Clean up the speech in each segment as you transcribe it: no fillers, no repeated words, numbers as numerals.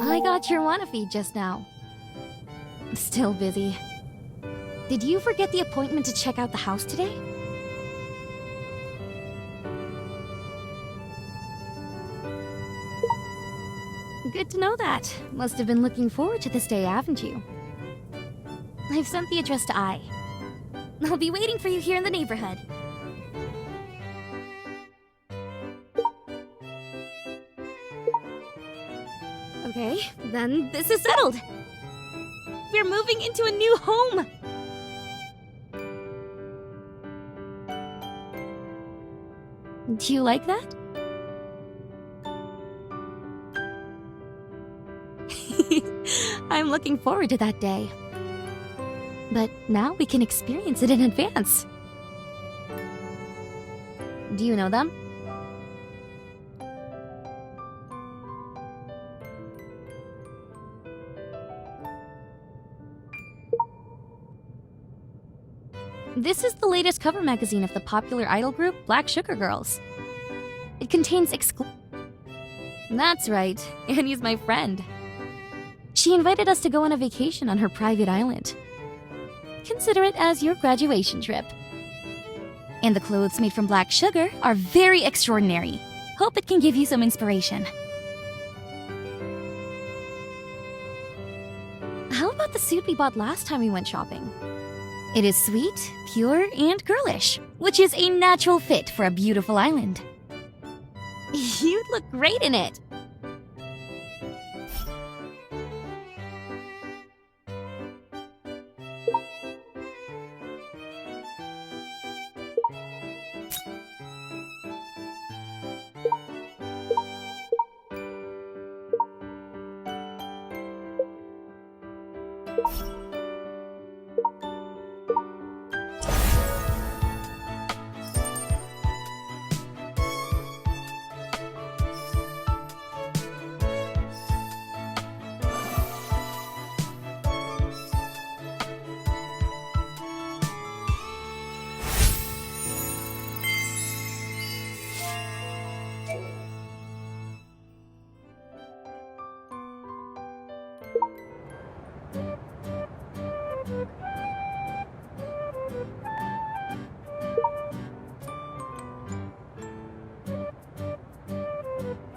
I got your wanna feed just now. Still busy. Did you forget the appointment to check out the house today? Good to know that. Must have been looking forward to this day, haven't you? I've sent the address to I. I'll be waiting for you here in the neighborhood. Okay, then this is settled. We're moving into a new home! Do you like that? I'm looking forward to that day. But now we can experience it in advance. Do you know them? This is the latest cover magazine of the popular idol group Black Sugar Girls. It contains That's right, Annie's my friend. She invited us to go on a vacation on her private island. Consider it as your graduation trip. And the clothes made from black sugar are very extraordinary. Hope it can give you some inspiration. How about the suit we bought last time we went shopping? It is sweet, pure, and girlish, which is a natural fit for a beautiful island. You'd look great in it.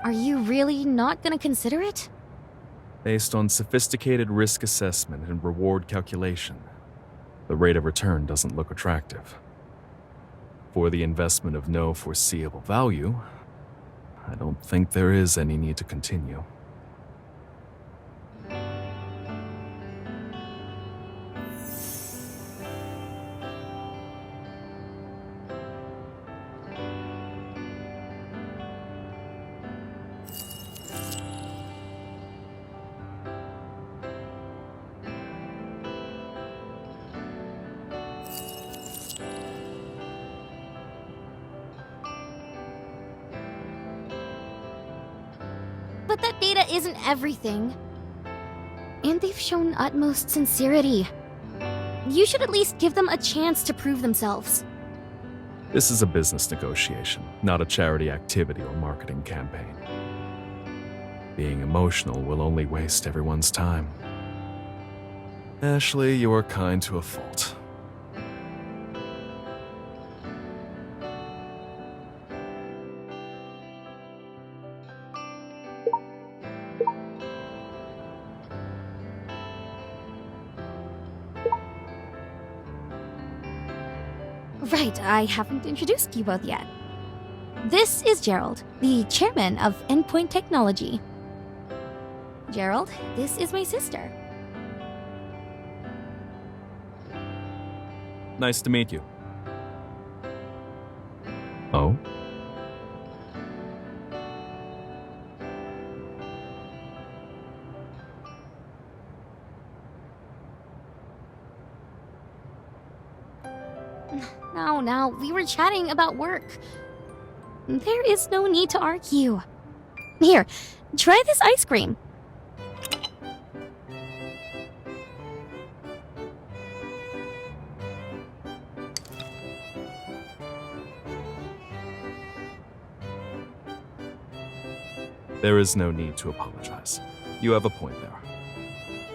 Are you really not gonna consider it? Based on sophisticated risk assessment and reward calculation, the rate of return doesn't look attractive. For the investment of no foreseeable value, I don't think there is any need to continue. But that data isn't everything. And they've shown utmost sincerity. You should at least give them a chance to prove themselves. This is a business negotiation, not a charity activity or marketing campaign. Being emotional will only waste everyone's time. Ashley, you are kind to a fault. Right, I haven't introduced you both yet. This is Gerald, the chairman of Endpoint Technology. Gerald, this is my sister. Nice to meet you. Oh? Now, we were chatting about work. There is no need to argue. Here, try this ice cream. There is no need to apologize. You have a point there.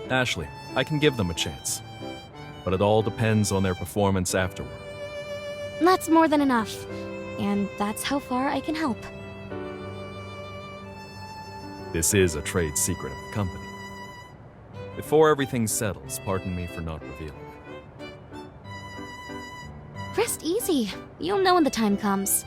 Ashley, I can give them a chance. But it all depends on their performance afterward. That's more than enough. And that's how far I can help. This is a trade secret of the company. Before everything settles, pardon me for not revealing. Rest easy. You'll know when the time comes.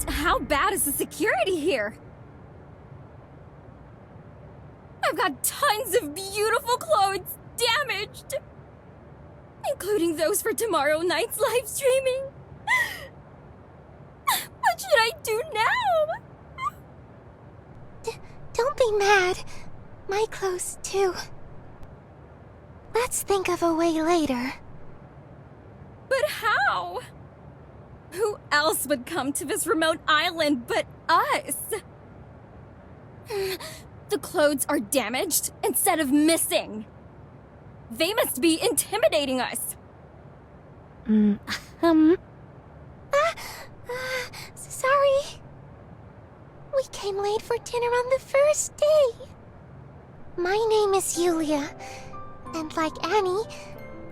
How bad is the security here? I've got tons of beautiful clothes damaged, including those for tomorrow night's live streaming. What should I do now? Don't be mad. My clothes, too. Let's think of a way later. But how? Who else would come to this remote island but us? The clothes are damaged instead of missing. They must be intimidating us. Sorry. We came late for dinner on the first day. My name is Yulia, and like Annie,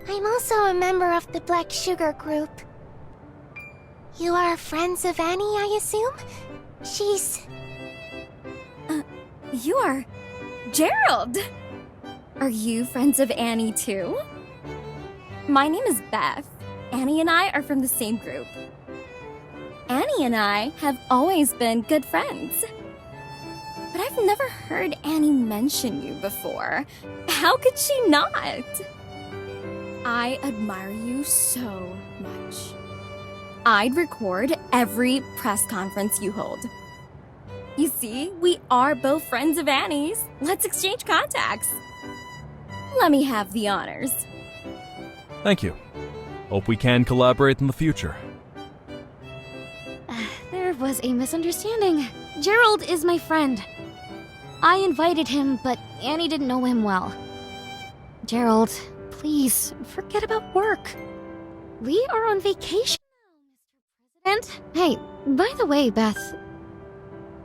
I'm also a member of the Black Sugar Group. You are friends of Annie, I assume? She's... You are Gerald. Are you friends of Annie too? My name is Beth. Annie and I are from the same group. Annie and I have always been good friends. But I've never heard Annie mention you before. How could she not? I admire you so much. I'd record every press conference you hold. You see, we are both friends of Annie's. Let's exchange contacts. Let me have the honors. Thank you. Hope we can collaborate in the future. There was a misunderstanding. Gerald is my friend. I invited him, but Annie didn't know him well. Gerald, please, forget about work. We are on vacation now, Mr. President. Hey, by the way, Beth,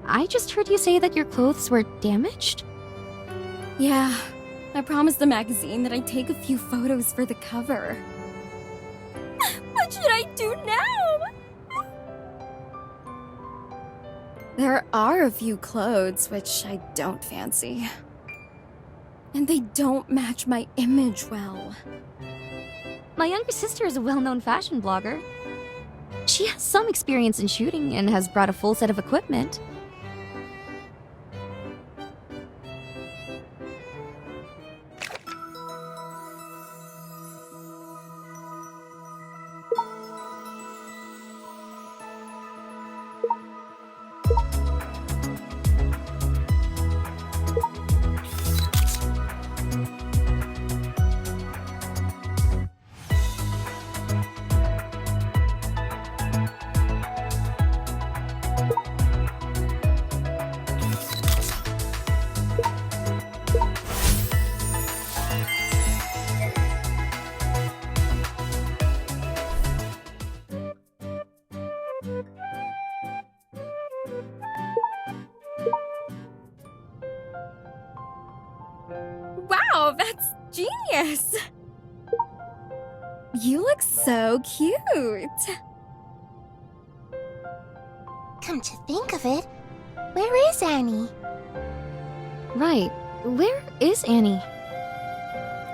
I just heard you say that your clothes were damaged? Yeah, I promised the magazine that I'd take a few photos for the cover. What should I do now? There are a few clothes which I don't fancy. And they don't match my image well. My younger sister is a well-known fashion blogger. She has some experience in shooting and has brought a full set of equipment. Genius! You look so cute. Come to think of it, where is Annie? Right. Where is Annie?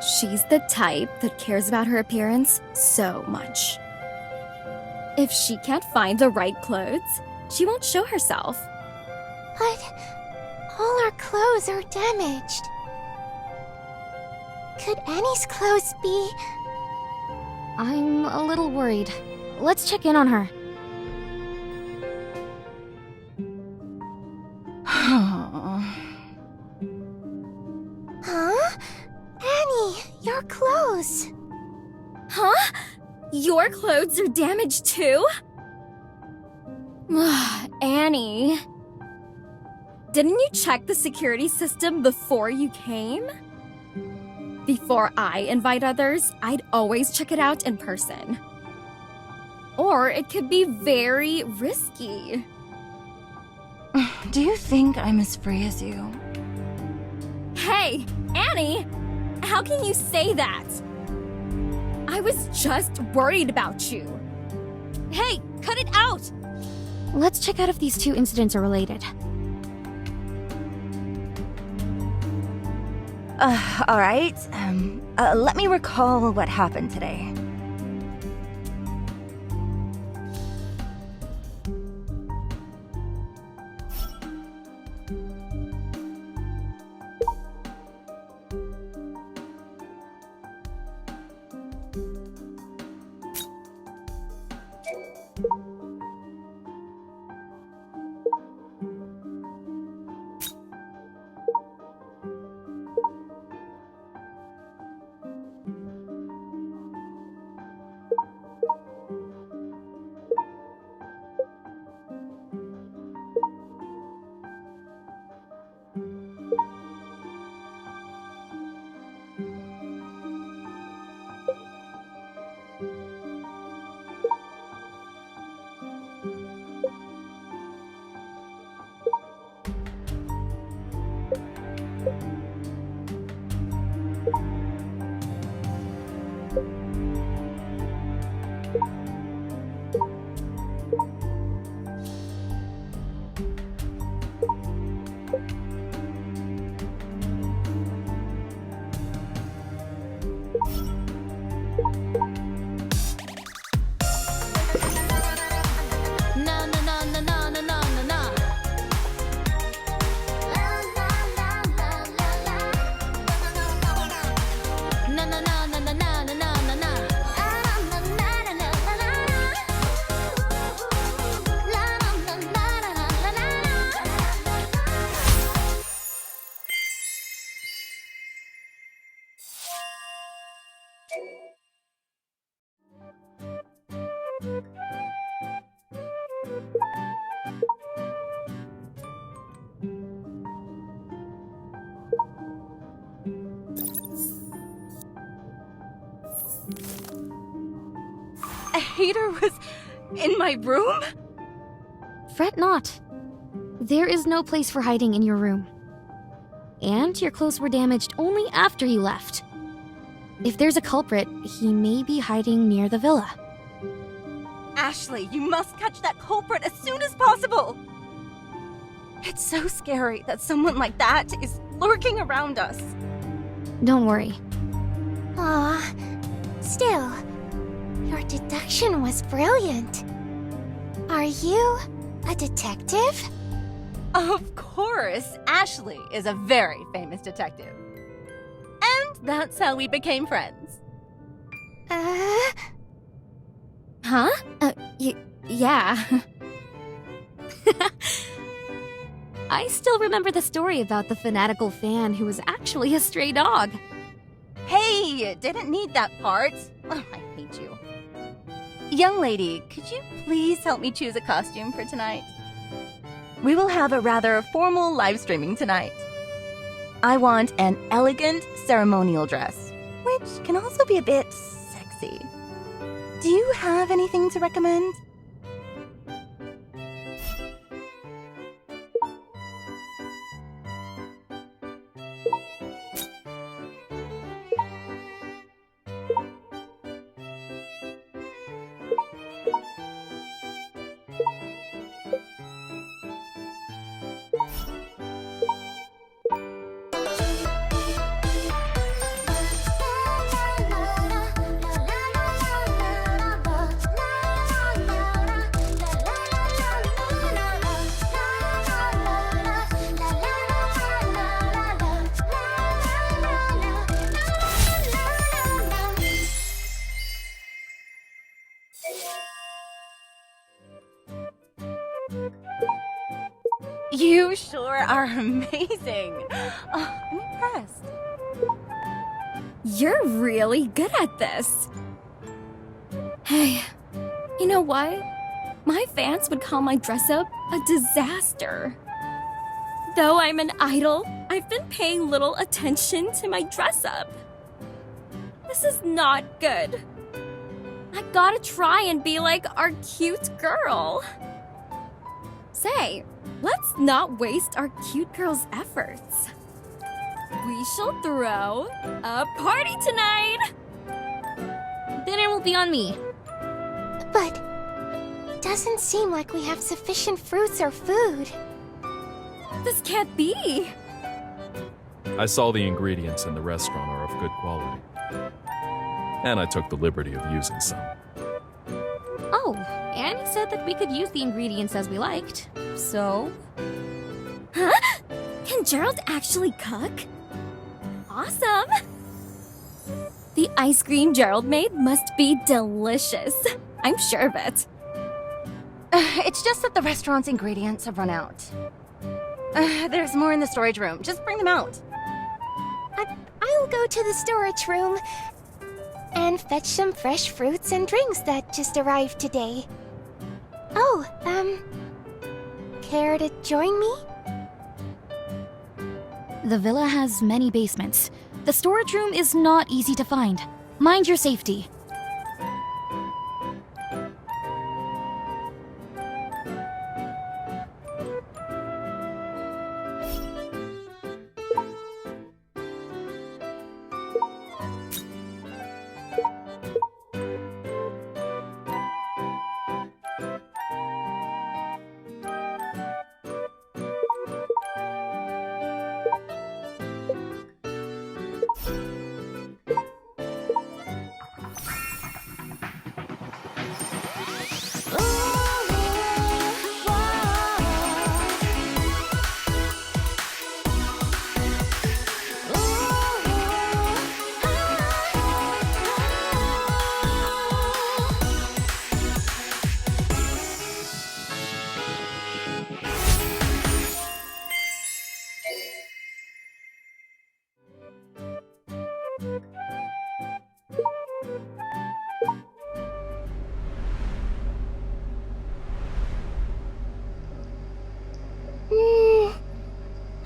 She's the type that cares about her appearance so much. If she can't find the right clothes, she won't show herself. But all our clothes are damaged. Could Annie's clothes be... I'm a little worried. Let's check in on her. Huh? Annie, your clothes. Huh? Your clothes are damaged too? Annie. Didn't you check the security system before you came? Before I invite others, I'd always check it out in person. Or it could be very risky. Do you think I'm as free as you? Hey, Annie! How can you say that? I was just worried about you. Hey, cut it out! Let's check out if these two incidents are related. All right. Let me recall what happened today. A hater was in my room? Fret not. There is no place for hiding in your room. And your clothes were damaged only after you left. If there's a culprit, he may be hiding near the villa. Ashley, you must catch that culprit as soon as possible! It's so scary that someone like that is lurking around us. Don't worry. Aw, still, your deduction was brilliant. Are you a detective? Of course, Ashley is a very famous detective. And that's how we became friends. Huh? Yeah. I still remember the story about the fanatical fan who was actually a stray dog. Hey, didn't need that part. Oh, I hate you. Young lady, could you please help me choose a costume for tonight? We will have a rather formal live streaming tonight. I want an elegant ceremonial dress, which can also be a bit sexy. Do you have anything to recommend? You sure are amazing. Oh, I'm impressed. You're really good at this. Hey, you know what? My fans would call my dress up a disaster. Though I'm an idol, I've been paying little attention to my dress up. This is not good. I gotta try and be like our cute girl. Say, let's not waste our cute girl's efforts. We shall throw a party tonight! Dinner will be on me. But doesn't seem like we have sufficient fruits or food. This can't be! I saw the ingredients in the restaurant are of good quality. And I took the liberty of using some. Oh, Annie said that we could use the ingredients as we liked. So? Huh? Can Gerald actually cook? Awesome! The ice cream Gerald made must be delicious. I'm sure of it. It's just that the restaurant's ingredients have run out. There's more in the storage room. Just bring them out. I'll go to the storage room and fetch some fresh fruits and drinks that just arrived today. Oh, care to join me? The villa has many basements. The storage room is not easy to find. Mind your safety.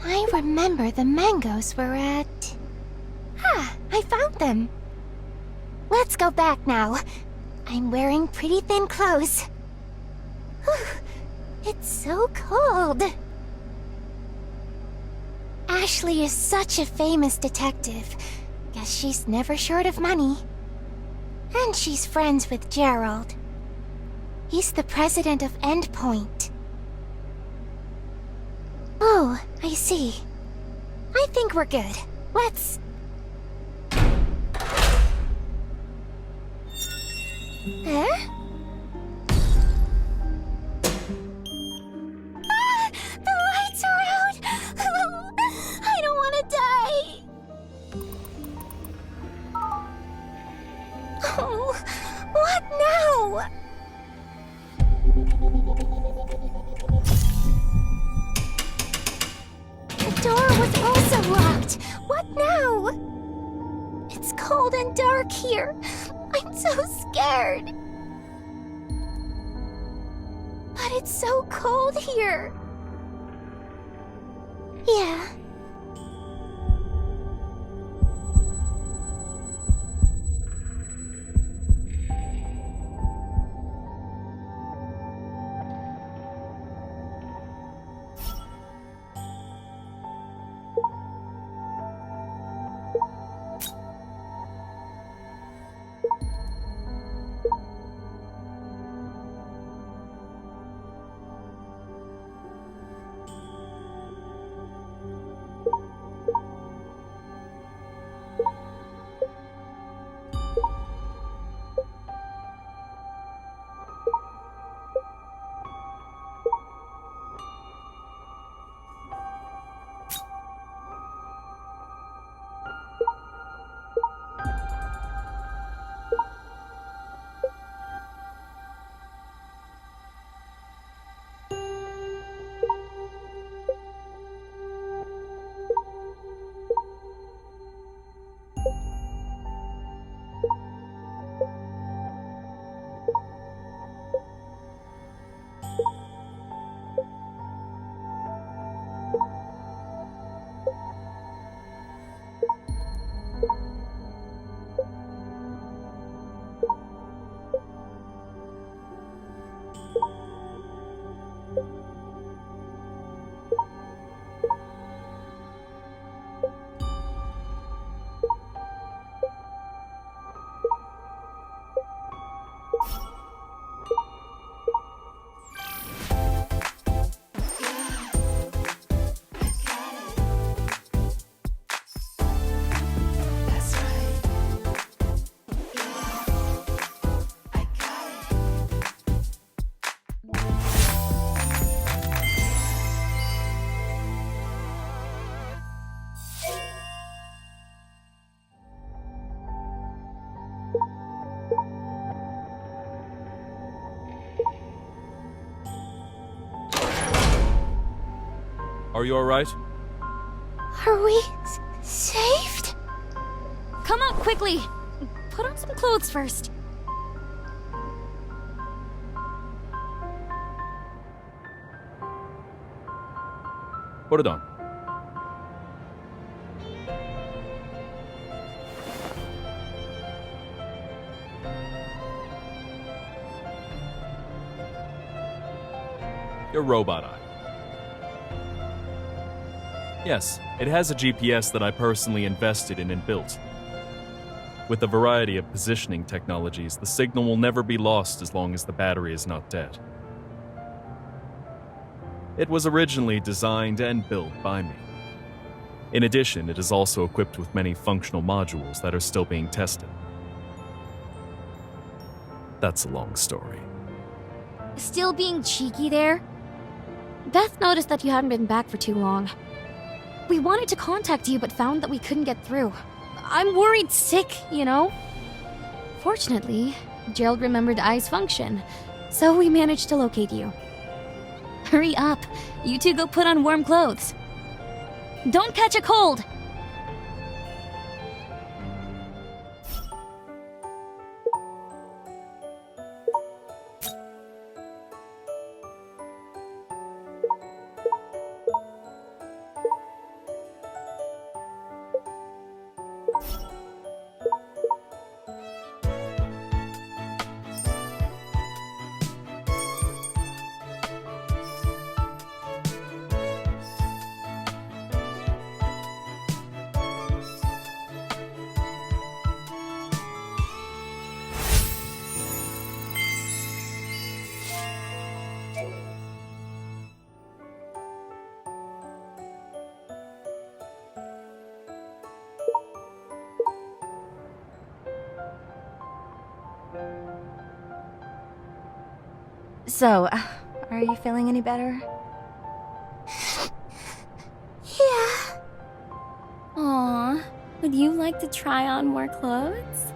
I remember the mangoes were at... I found them. Let's go back now. I'm wearing pretty thin clothes. Whew, it's so cold. Ashley is such a famous detective. Guess she's never short of money. And she's friends with Gerald. He's the president of Endpoint. Oh, I see. I think we're good. Let's... Huh? The lights are out! I don't want to die! Oh, what now? The door was also locked. What now? It's cold and dark here. I'm so scared. But it's so cold here. Yeah. Are you alright? Are we saved? Come out quickly! Put on some clothes first. Put it on. Your robot eye. Yes, it has a GPS that I personally invested in and built. With a variety of positioning technologies, the signal will never be lost as long as the battery is not dead. It was originally designed and built by me. In addition, it is also equipped with many functional modules that are still being tested. That's a long story. Still being cheeky there? Beth noticed that you hadn't been back for too long. We wanted to contact you but found that we couldn't get through. I'm worried sick, you know? Fortunately, Gerald remembered Eye's function, so we managed to locate you. Hurry up. You two go put on warm clothes. Don't catch a cold! So, are you feeling any better? Yeah. Aw, would you like to try on more clothes?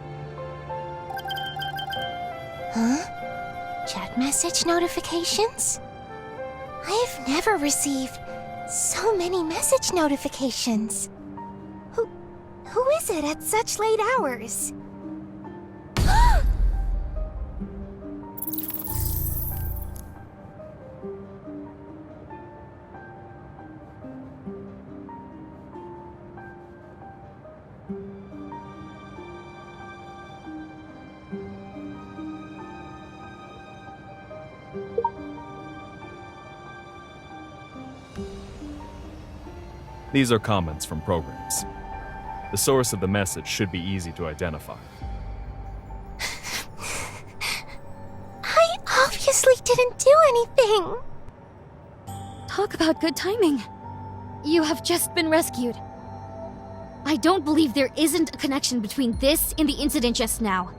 Huh? Chat message notifications? I've never received so many message notifications. Who is it at such late hours? These are comments from programs. The source of the message should be easy to identify. I obviously didn't do anything. Talk about good timing. You have just been rescued. I don't believe there isn't a connection between this and the incident just now.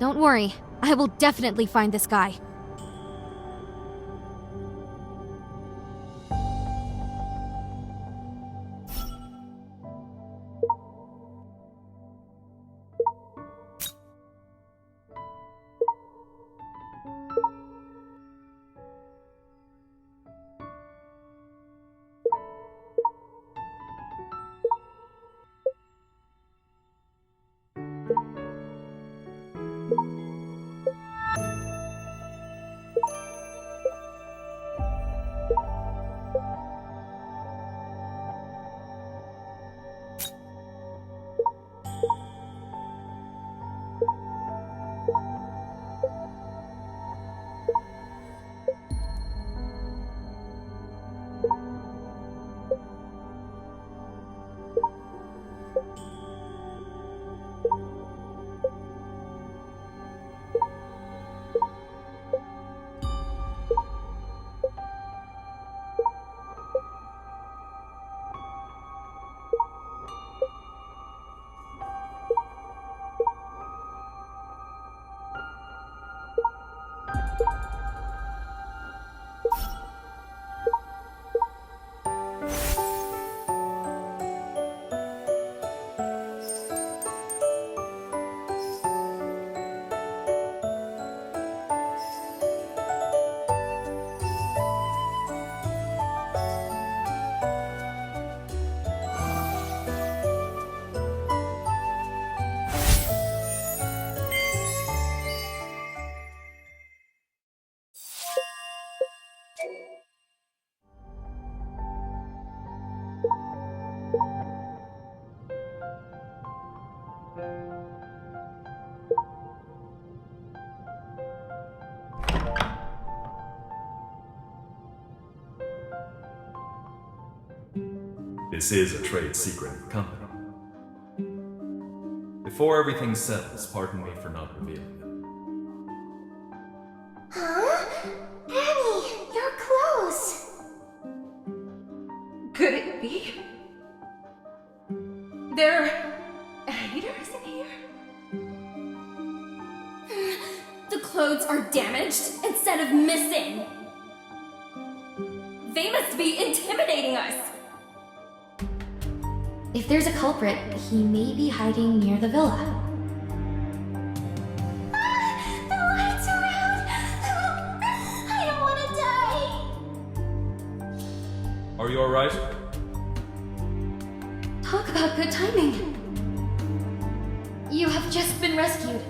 Don't worry, I will definitely find this guy. This is a trade secret of the company. Before everything settles, pardon me for not revealing it. Huh? Annie, your clothes! Could it be? There are haters in here? The clothes are damaged instead of missing. They must be intimidating us. If there's a culprit, he may be hiding near the villa. The lights are out! I don't want to die! Are you alright? Talk about good timing. You have just been rescued.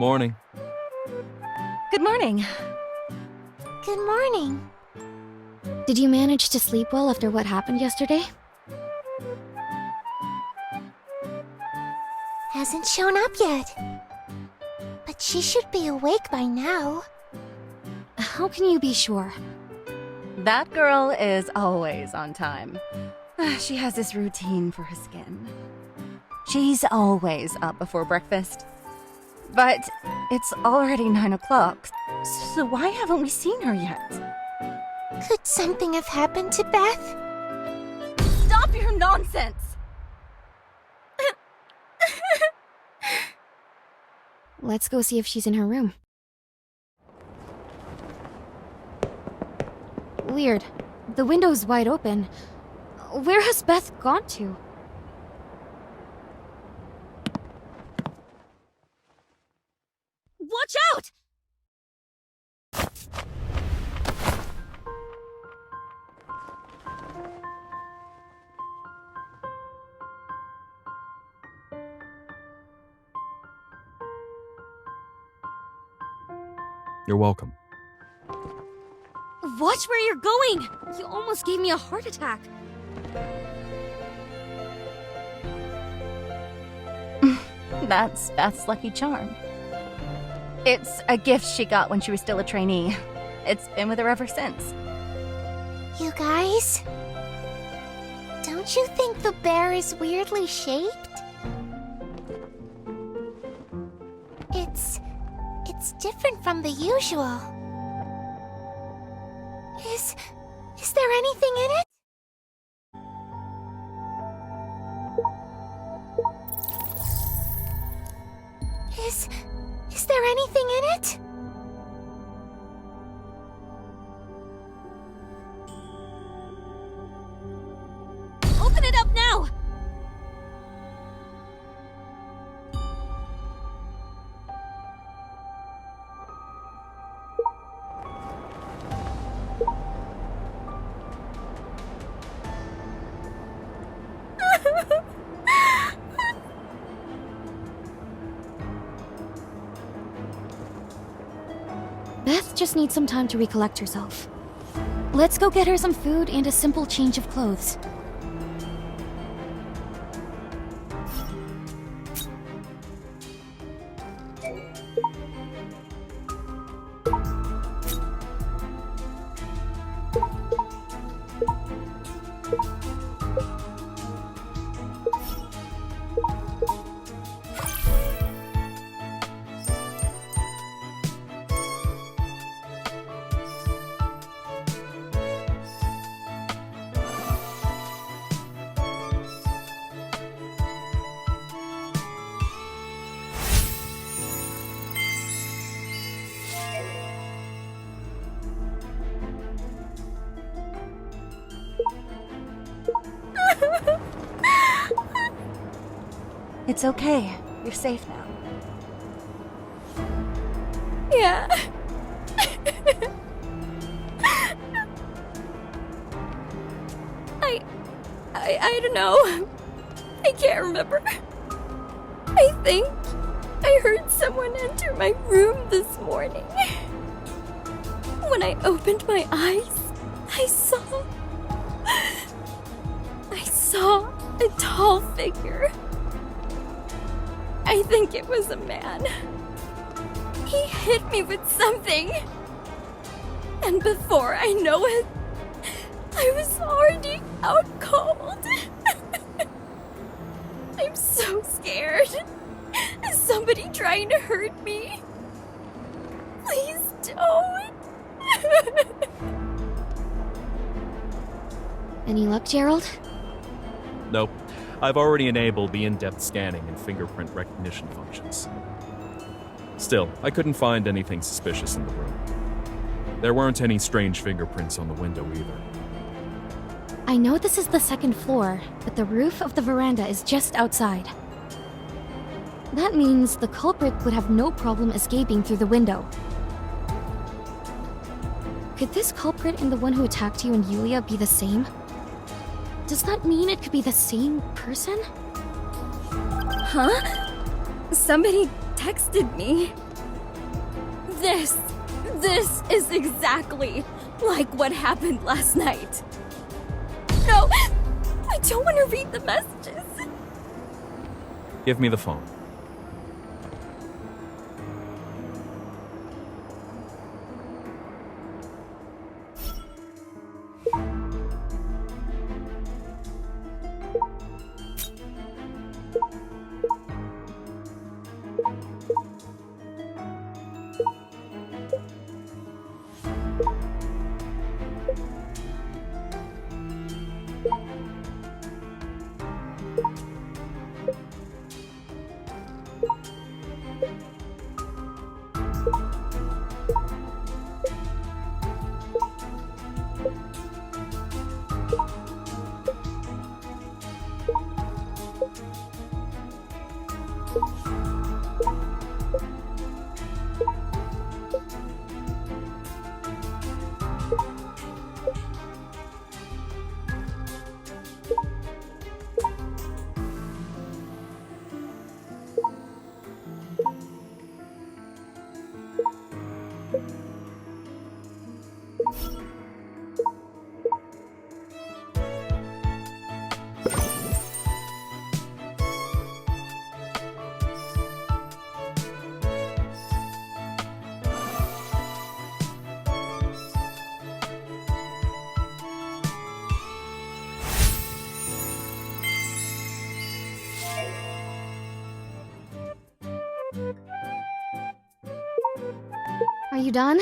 Morning. Good morning. Good morning. Did you manage to sleep well after what happened yesterday? Hasn't shown up yet. But she should be awake by now. How can you be sure? That girl is always on time. She has this routine for her skin. She's always up before breakfast. But it's already 9 o'clock, so why haven't we seen her yet? Could something have happened to Beth? Stop your nonsense! Let's go see if she's in her room. Weird. The window's wide open. Where has Beth gone to? Watch out! You're welcome. Watch where you're going! You almost gave me a heart attack. That's Beth's lucky charm. It's a gift she got when she was still a trainee. It's been with her ever since. You guys? Don't you think the bear is weirdly shaped? It's different from the usual. Is there anything in it? Is there anything in it? Open it up now! Beth just needs some time to recollect herself. Let's go get her some food and a simple change of clothes. It's okay. You're safe now. Yeah. I don't know. I can't remember. I think I heard someone enter my room this morning. When I opened my eyes, I saw a tall figure. I think it was a man. He hit me with something. And before I know it, I was already out cold. I'm so scared. Is somebody trying to hurt me? Please don't. Any luck, Gerald? Nope. I've already enabled the in-depth scanning and fingerprint recognition functions. Still, I couldn't find anything suspicious in the room. There weren't any strange fingerprints on the window either. I know this is the second floor, but the roof of the veranda is just outside. That means the culprit would have no problem escaping through the window. Could this culprit and the one who attacked you and Yulia be the same? Does that mean it could be the same person? Huh? Somebody texted me. This is exactly like what happened last night. No, I don't want to read the messages. Give me the phone. Are you done?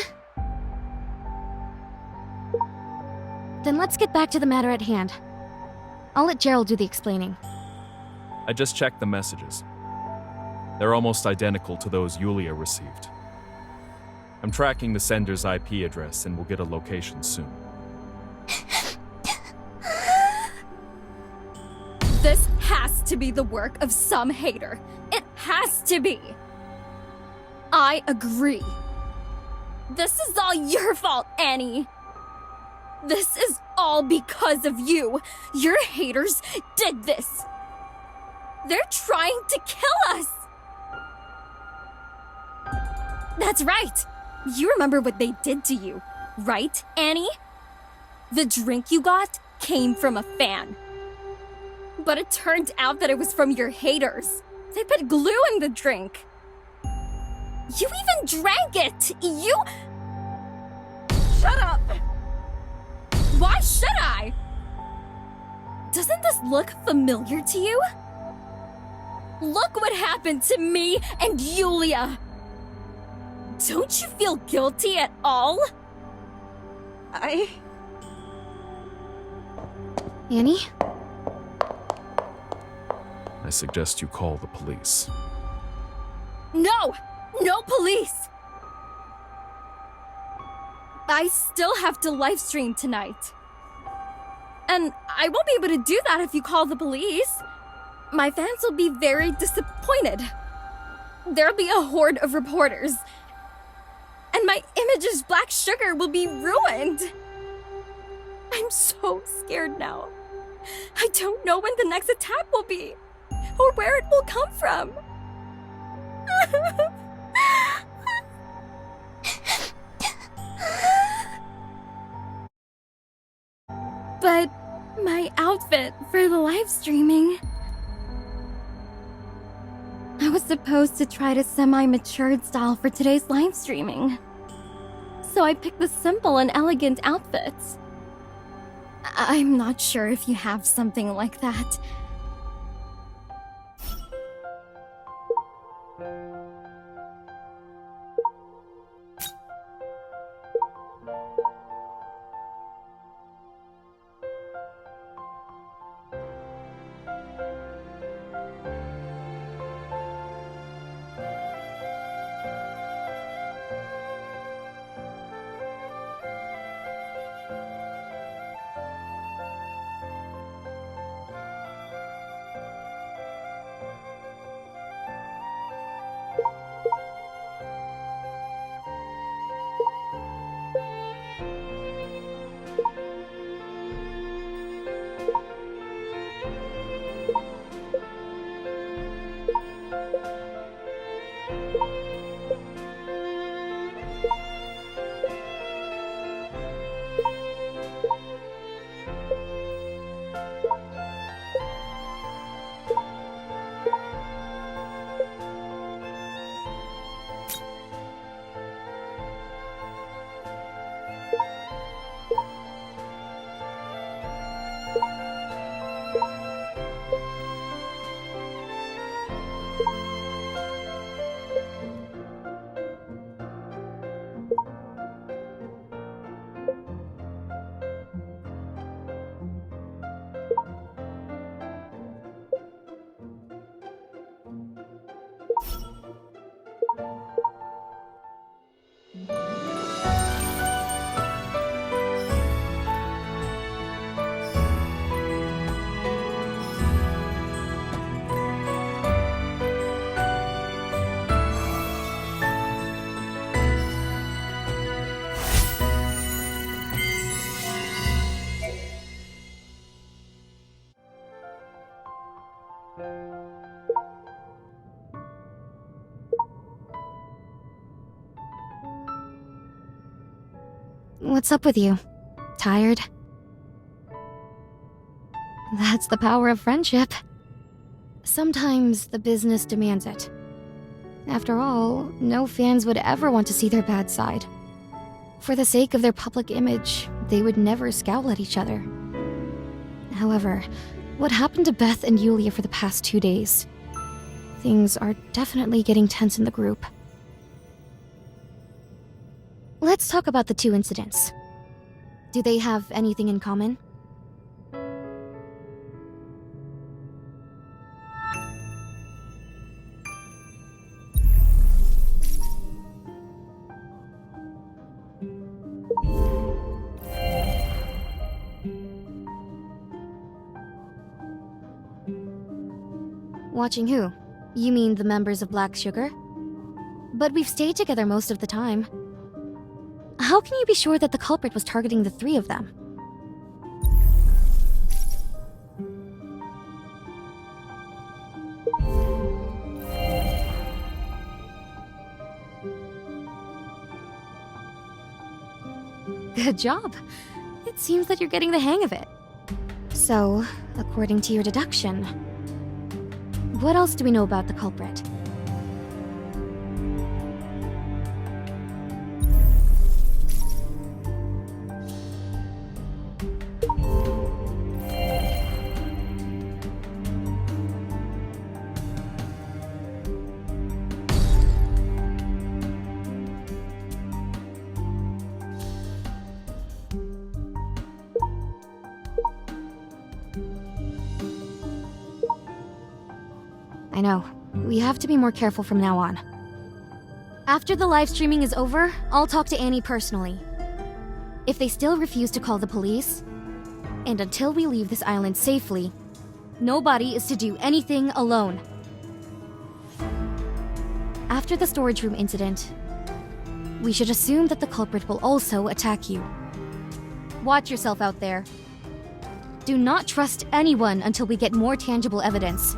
Then let's get back to the matter at hand. I'll let Gerald do the explaining. I just checked the messages. They're almost identical to those Yulia received. I'm tracking the sender's IP address and we'll get a location soon. This has to be the work of some hater. It has to be. I agree. This is all your fault, Annie. This is all because of you. Your haters did this. They're trying to kill us. That's right. You remember what they did to you, right, Annie? The drink you got came from a fan. But it turned out that it was from your haters. They put glue in the drink. You even drank it! You... Shut up! Why should I? Doesn't this look familiar to you? Look what happened to me and Yulia! Don't you feel guilty at all? Annie? I suggest you call the police. No! No police! I still have to live stream tonight. And I won't be able to do that if you call the police. My fans will be very disappointed. There'll be a horde of reporters. And my image as Black Sugar will be ruined. I'm so scared now. I don't know when the next attack will be, or where it will come from. But my outfit for the live streaming... I was supposed to try to semi-matured style for today's live streaming. So I picked the simple and elegant outfits. I'm not sure if you have something like that. What's up with you? Tired? That's the power of friendship. Sometimes the business demands it. After all, no fans would ever want to see their bad side. For the sake of their public image, they would never scowl at each other. However, what happened to Beth and Yulia for the past 2 days? Things are definitely getting tense in the group. Let's talk about the 2 incidents. Do they have anything in common? Watching who? You mean the members of Black Sugar? But we've stayed together most of the time. How can you be sure that the culprit was targeting the 3 of them? Good job. It seems that you're getting the hang of it. So, according to your deduction, what else do we know about the culprit? I know. We have to be more careful from now on. After the live streaming is over, I'll talk to Annie personally. If they still refuse to call the police, and until we leave this island safely, nobody is to do anything alone. After the storage room incident, we should assume that the culprit will also attack you. Watch yourself out there. Do not trust anyone until we get more tangible evidence.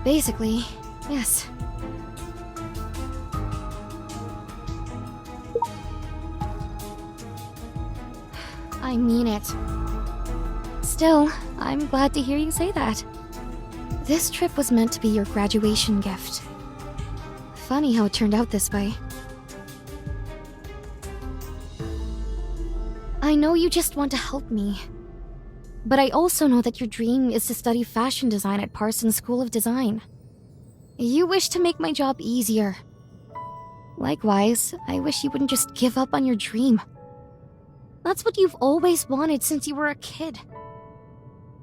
Basically, yes. I mean it. Still, I'm glad to hear you say that. This trip was meant to be your graduation gift. Funny how it turned out this way. I know you just want to help me. But I also know that your dream is to study fashion design at Parsons School of Design. You wish to make my job easier. Likewise, I wish you wouldn't just give up on your dream. That's what you've always wanted since you were a kid.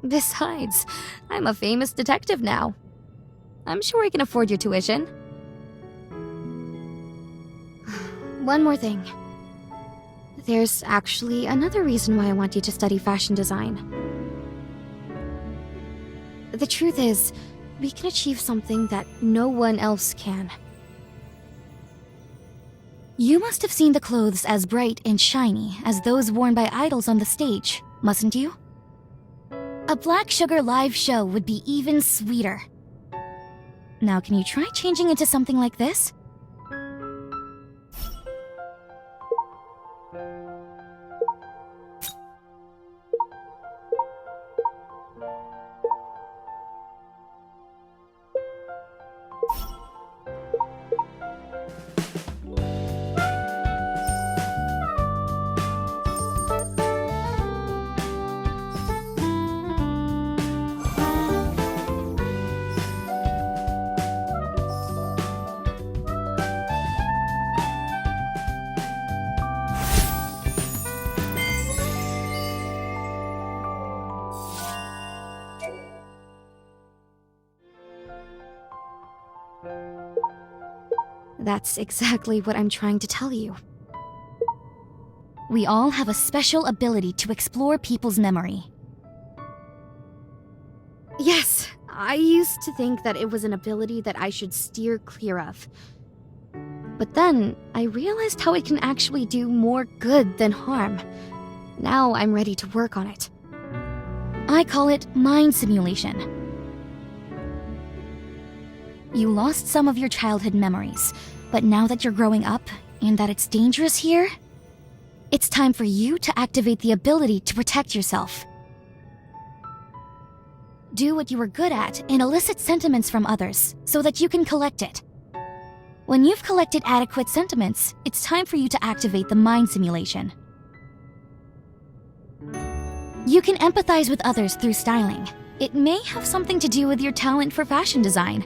Besides, I'm a famous detective now. I'm sure I can afford your tuition. One more thing. There's actually another reason why I want you to study fashion design. The truth is, we can achieve something that no one else can. You must have seen the clothes as bright and shiny as those worn by idols on the stage, mustn't you? A Black Sugar live show would be even sweeter. Now, can you try changing into something like this? That's exactly what I'm trying to tell you. We all have a special ability to explore people's memory. Yes, I used to think that it was an ability that I should steer clear of. But then, I realized how it can actually do more good than harm. Now I'm ready to work on it. I call it mind simulation. You lost some of your childhood memories, but now that you're growing up and that it's dangerous here, it's time for you to activate the ability to protect yourself. Do what you were good at and elicit sentiments from others so that you can collect it. When you've collected adequate sentiments, it's time for you to activate the mind simulation. You can empathize with others through styling. It may have something to do with your talent for fashion design.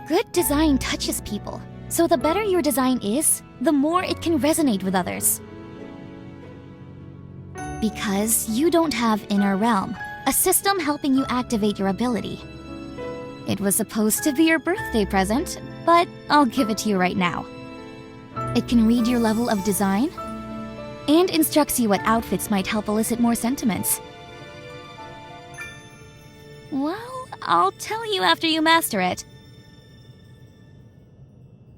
Good design touches people, so the better your design is, the more it can resonate with others. Because you don't have Inner Realm, a system helping you activate your ability. It was supposed to be your birthday present, but I'll give it to you right now. It can read your level of design and instructs you what outfits might help elicit more sentiments. Well, I'll tell you after you master it.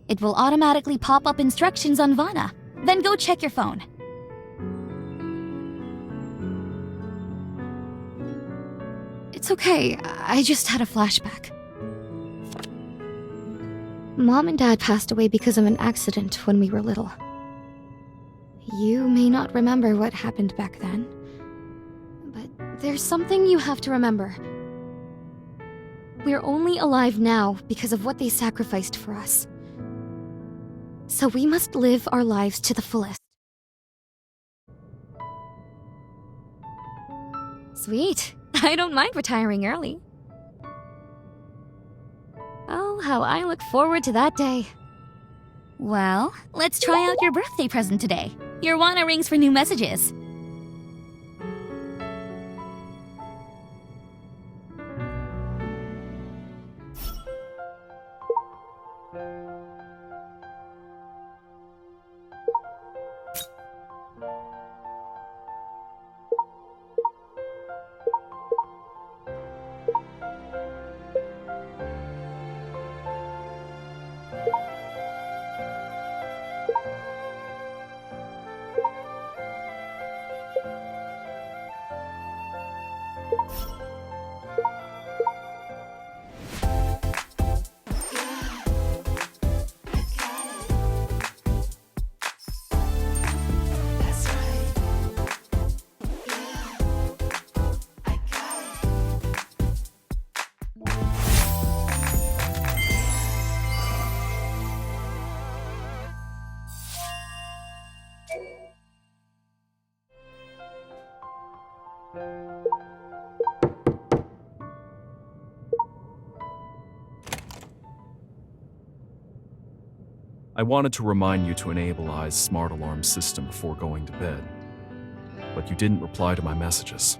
It will automatically pop up instructions on Vana. Then go check your phone. It's okay, I just had a flashback. Mom and Dad passed away because of an accident when we were little. You may not remember what happened back then, but there's something you have to remember. We're only alive now because of what they sacrificed for us. So we must live our lives to the fullest. Sweet. I don't mind retiring early. Oh, how I look forward to that day. Well, let's try out your birthday present today. Your Wana rings for new messages. I wanted to remind you to enable I's smart alarm system before going to bed, but you didn't reply to my messages.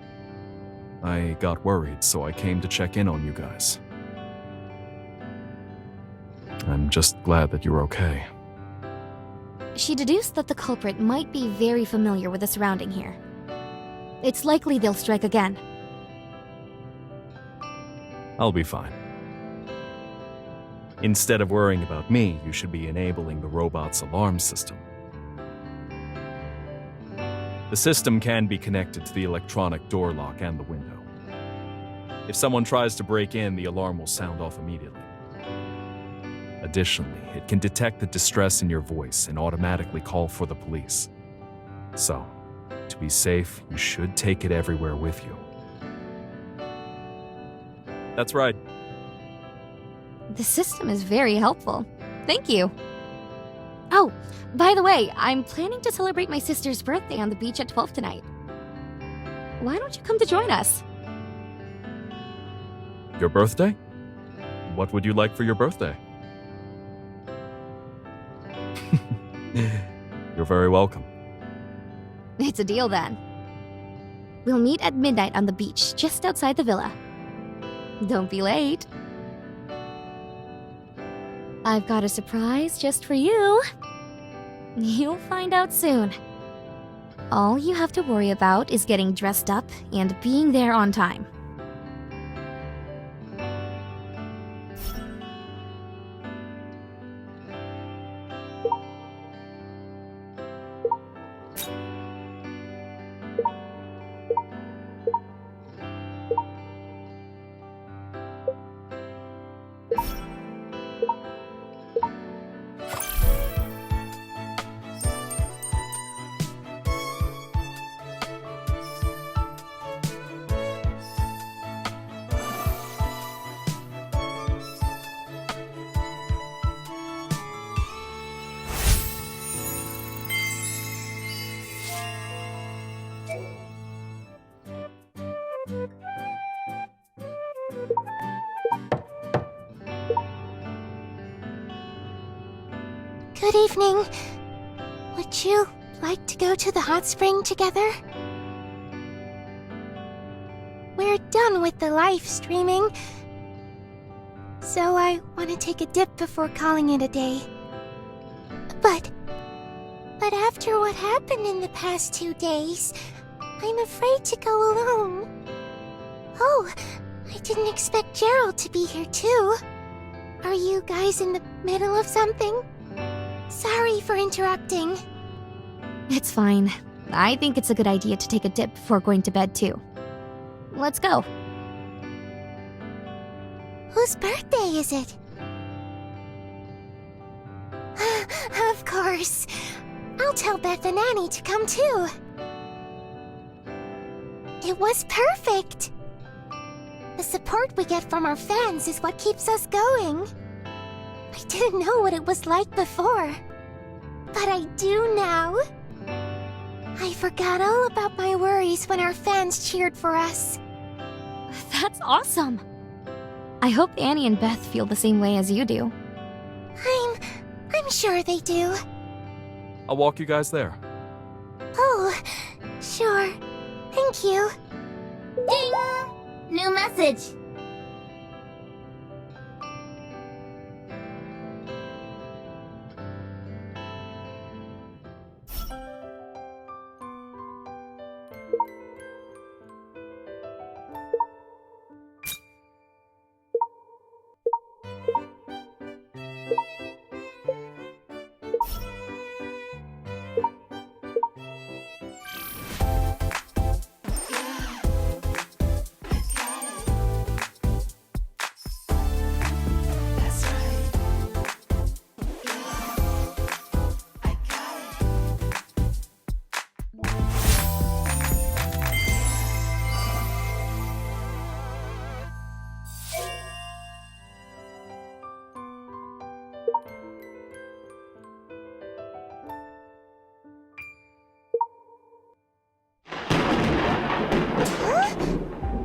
I got worried, so I came to check in on you guys. I'm just glad that you're okay. She deduced that the culprit might be very familiar with the surrounding here. It's likely they'll strike again. I'll be fine. Instead of worrying about me, you should be enabling the robot's alarm system. The system can be connected to the electronic door lock and the window. If someone tries to break in, the alarm will sound off immediately. Additionally, it can detect the distress in your voice and automatically call for the police. So, to be safe, you should take it everywhere with you. That's right. The system is very helpful. Thank you. Oh, by the way, I'm planning to celebrate my sister's birthday on the beach at 12 tonight. Why don't you come to join us? Your birthday? What would you like for your birthday? You're very welcome. It's a deal then. We'll meet at midnight on the beach just outside the villa. Don't be late. I've got a surprise just for you. You'll find out soon. All you have to worry about is getting dressed up and being there on time. Good evening. Would you like to go to the hot spring together? We're done with the live streaming, so I want to take a dip before calling it a day. But after what happened in the past 2 days, I'm afraid to go alone. Oh, I didn't expect Gerald to be here too. Are you guys in the middle of something? Sorry for interrupting. It's fine. I think it's a good idea to take a dip before going to bed, too. Let's go. Whose birthday is it? Of course. I'll tell Beth and Annie to come too. It was perfect. The support we get from our fans is what keeps us going. I didn't know what it was like before, but I do now. I forgot all about my worries when our fans cheered for us. That's awesome. I hope Annie and Beth feel the same way as you do. I'm sure they do. I'll walk you guys there. Oh, sure. Thank you. Ding! New message.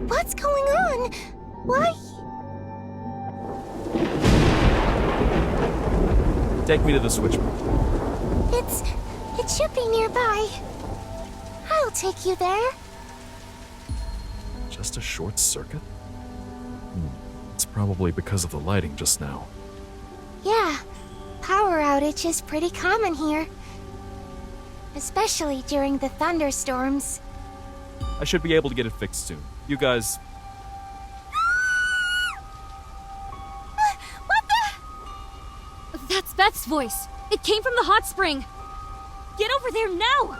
What's going on? Why? Take me to the switchboard. It should be nearby. I'll take you there. Just a short circuit? It's probably because of the lighting just now. Yeah, power outage is pretty common here. Especially during the thunderstorms. I should be able to get it fixed soon. You guys... What the? That's Beth's voice. It came from the hot spring. Get over there now!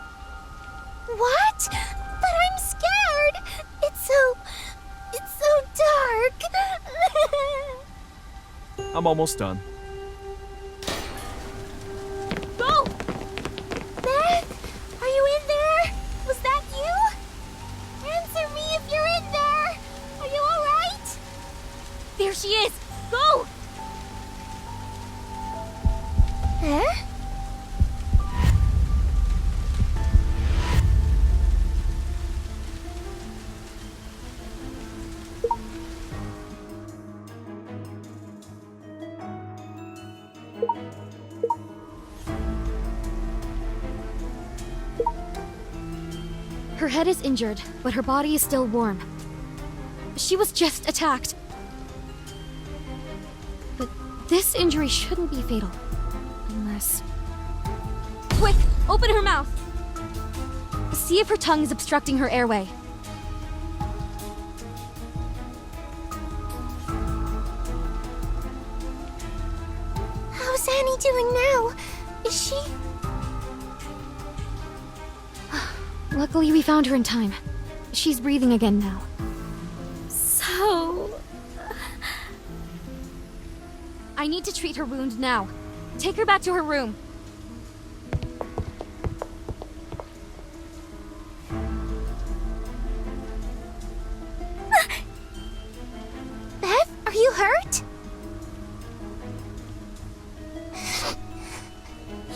What? But I'm scared. It's so dark. I'm almost done. Go! Beth, are you in there? Was that you? Answer me if you're in there. Are you alright? There she is! Go! Huh? Her head is injured, but her body is still warm. She was just attacked. But this injury shouldn't be fatal. Unless... Quick! Open her mouth! See if her tongue is obstructing her airway. How's Annie doing now? Is she... Luckily, we found her in time. She's breathing again now. So... I need to treat her wound now. Take her back to her room. Beth, are you hurt?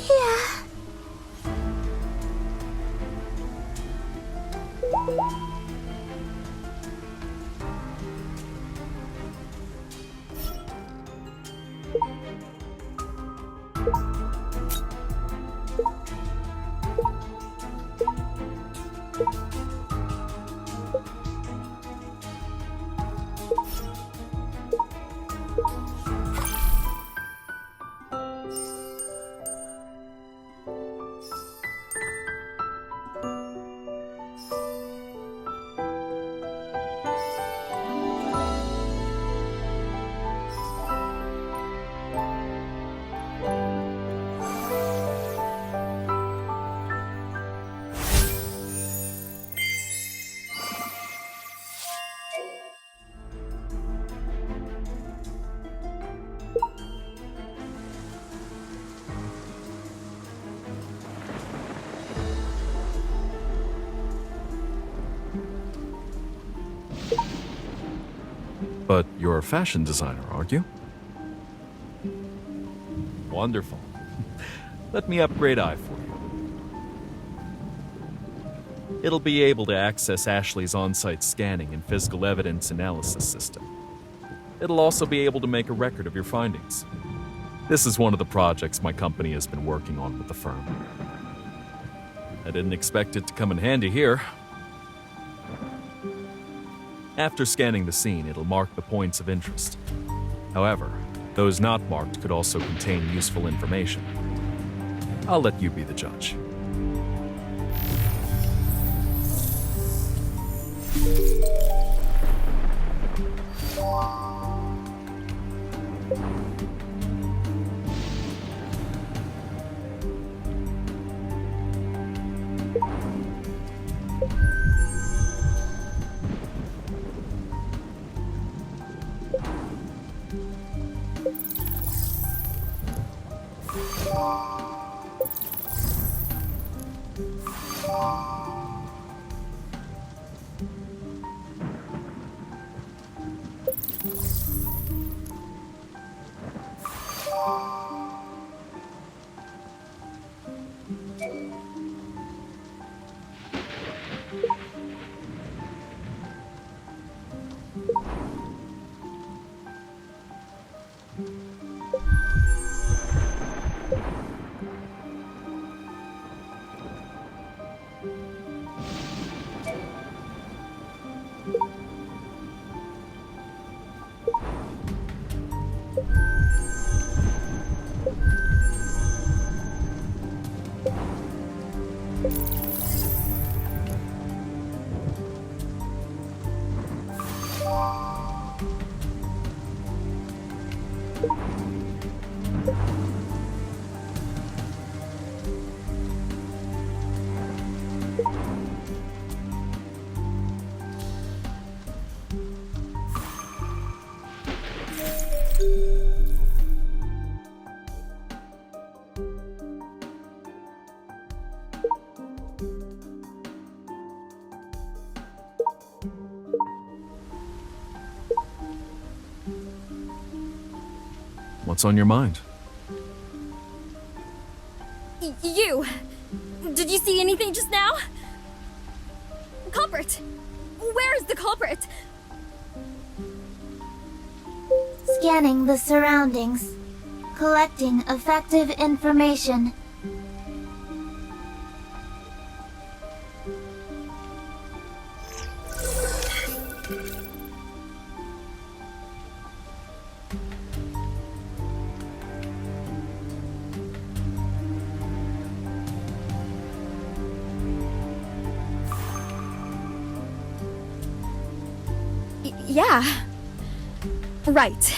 Yeah. But you're a fashion designer, aren't you? Wonderful. Let me upgrade Eye for you. It'll be able to access Ashley's on-site scanning and physical evidence analysis system. It'll also be able to make a record of your findings. This is one of the projects my company has been working on with the firm. I didn't expect it to come in handy here. After scanning the scene, it'll mark the points of interest. However, those not marked could also contain useful information. I'll let you be the judge. What's on your mind? You! Did you see anything just now? Culprit! Where is the culprit? Scanning the surroundings. Collecting effective information. Yeah. Right.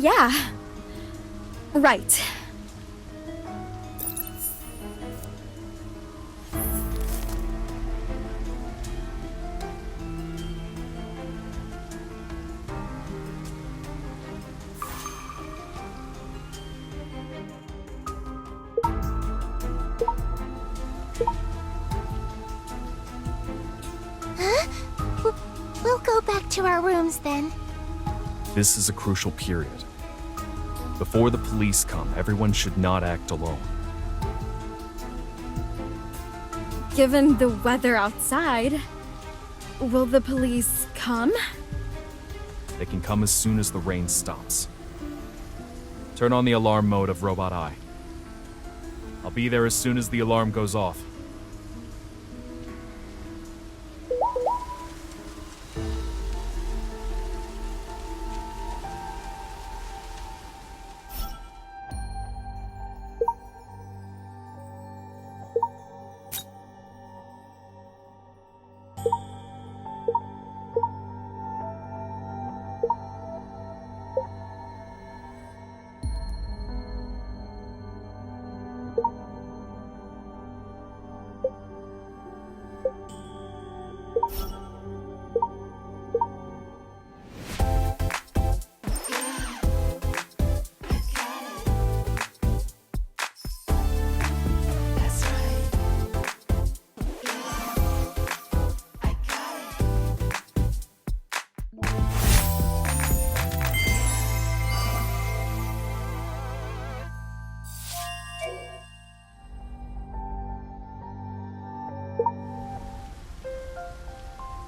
Yeah. Right. Huh? We'll go back to our rooms then. This is a crucial period. Before the police come, everyone should not act alone. Given the weather outside, will the police come? They can come as soon as the rain stops. Turn on the alarm mode of Robot Eye. I'll be there as soon as the alarm goes off.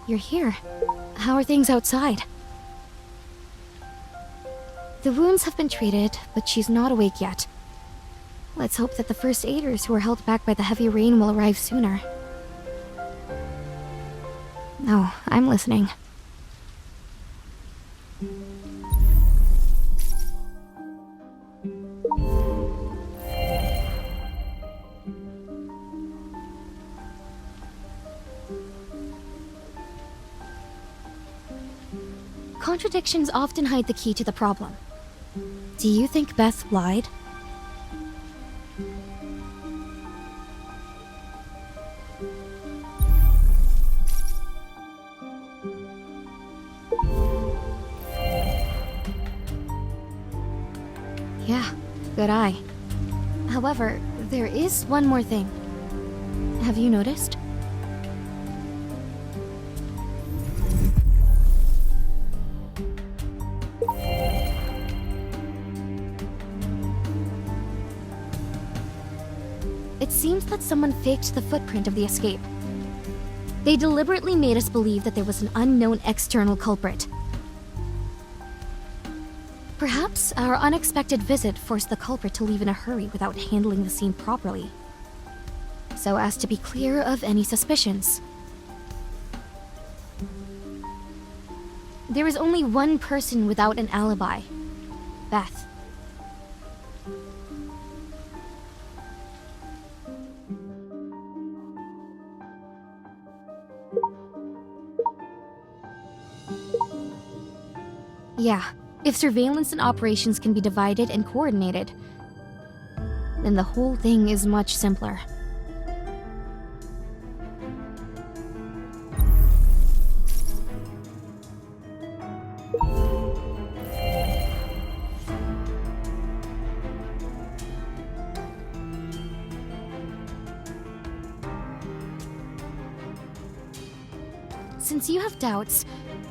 You're here. How are things outside? The wounds have been treated, but she's not awake yet. Let's hope that the first aiders who are held back by the heavy rain will arrive sooner. Oh, I'm listening. Contradictions often hide the key to the problem. Do you think Beth lied? Yeah, good eye. However, there is one more thing. Have you noticed? It seems that someone faked the footprint of the escape. They deliberately made us believe that there was an unknown external culprit. Perhaps our unexpected visit forced the culprit to leave in a hurry without handling the scene properly, so as to be clear of any suspicions. There is only one person without an alibi: Beth. Yeah, if surveillance and operations can be divided and coordinated, then the whole thing is much simpler. Since you have doubts,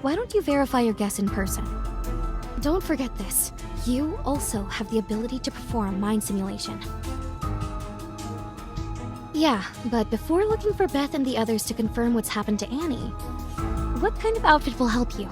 why don't you verify your guess in person? Don't forget this. You also have the ability to perform mind simulation. Yeah, but before looking for Beth and the others to confirm what's happened to Annie, what kind of outfit will help you?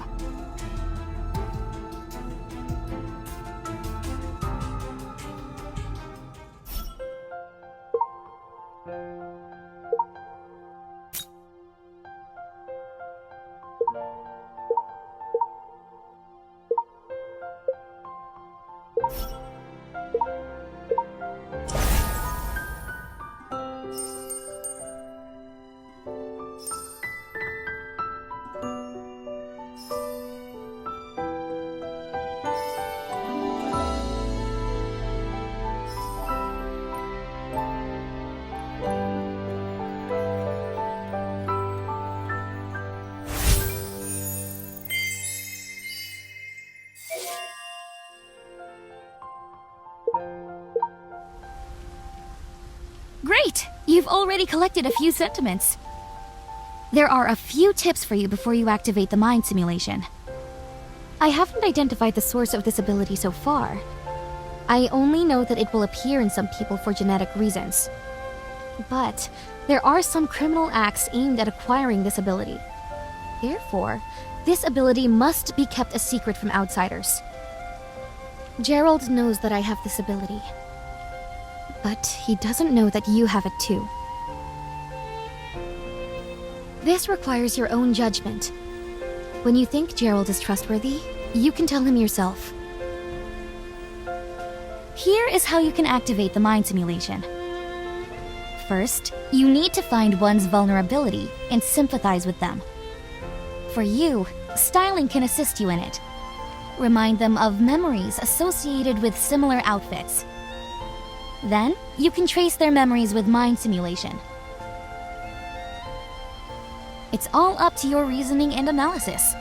Great! You've already collected a few sentiments. There are a few tips for you before you activate the mind simulation. I haven't identified the source of this ability so far. I only know that it will appear in some people for genetic reasons. But there are some criminal acts aimed at acquiring this ability. Therefore, this ability must be kept a secret from outsiders. Gerald knows that I have this ability. But he doesn't know that you have it too. This requires your own judgment. When you think Gerald is trustworthy, you can tell him yourself. Here is how you can activate the mind simulation. First, you need to find one's vulnerability and sympathize with them. For you, styling can assist you in it. Remind them of memories associated with similar outfits. Then, you can trace their memories with mind simulation. It's all up to your reasoning and analysis.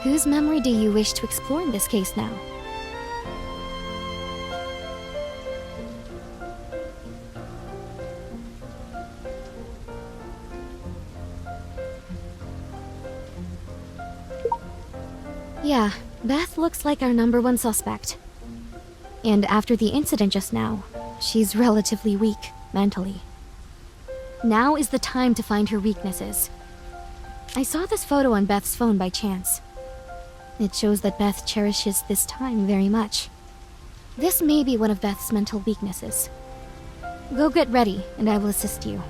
Whose memory do you wish to explore in this case now? Yeah, Beth looks like our #1 suspect. And after the incident just now, she's relatively weak, mentally. Now is the time to find her weaknesses. I saw this photo on Beth's phone by chance. It shows that Beth cherishes this time very much. This may be one of Beth's mental weaknesses. Go get ready, and I will assist you.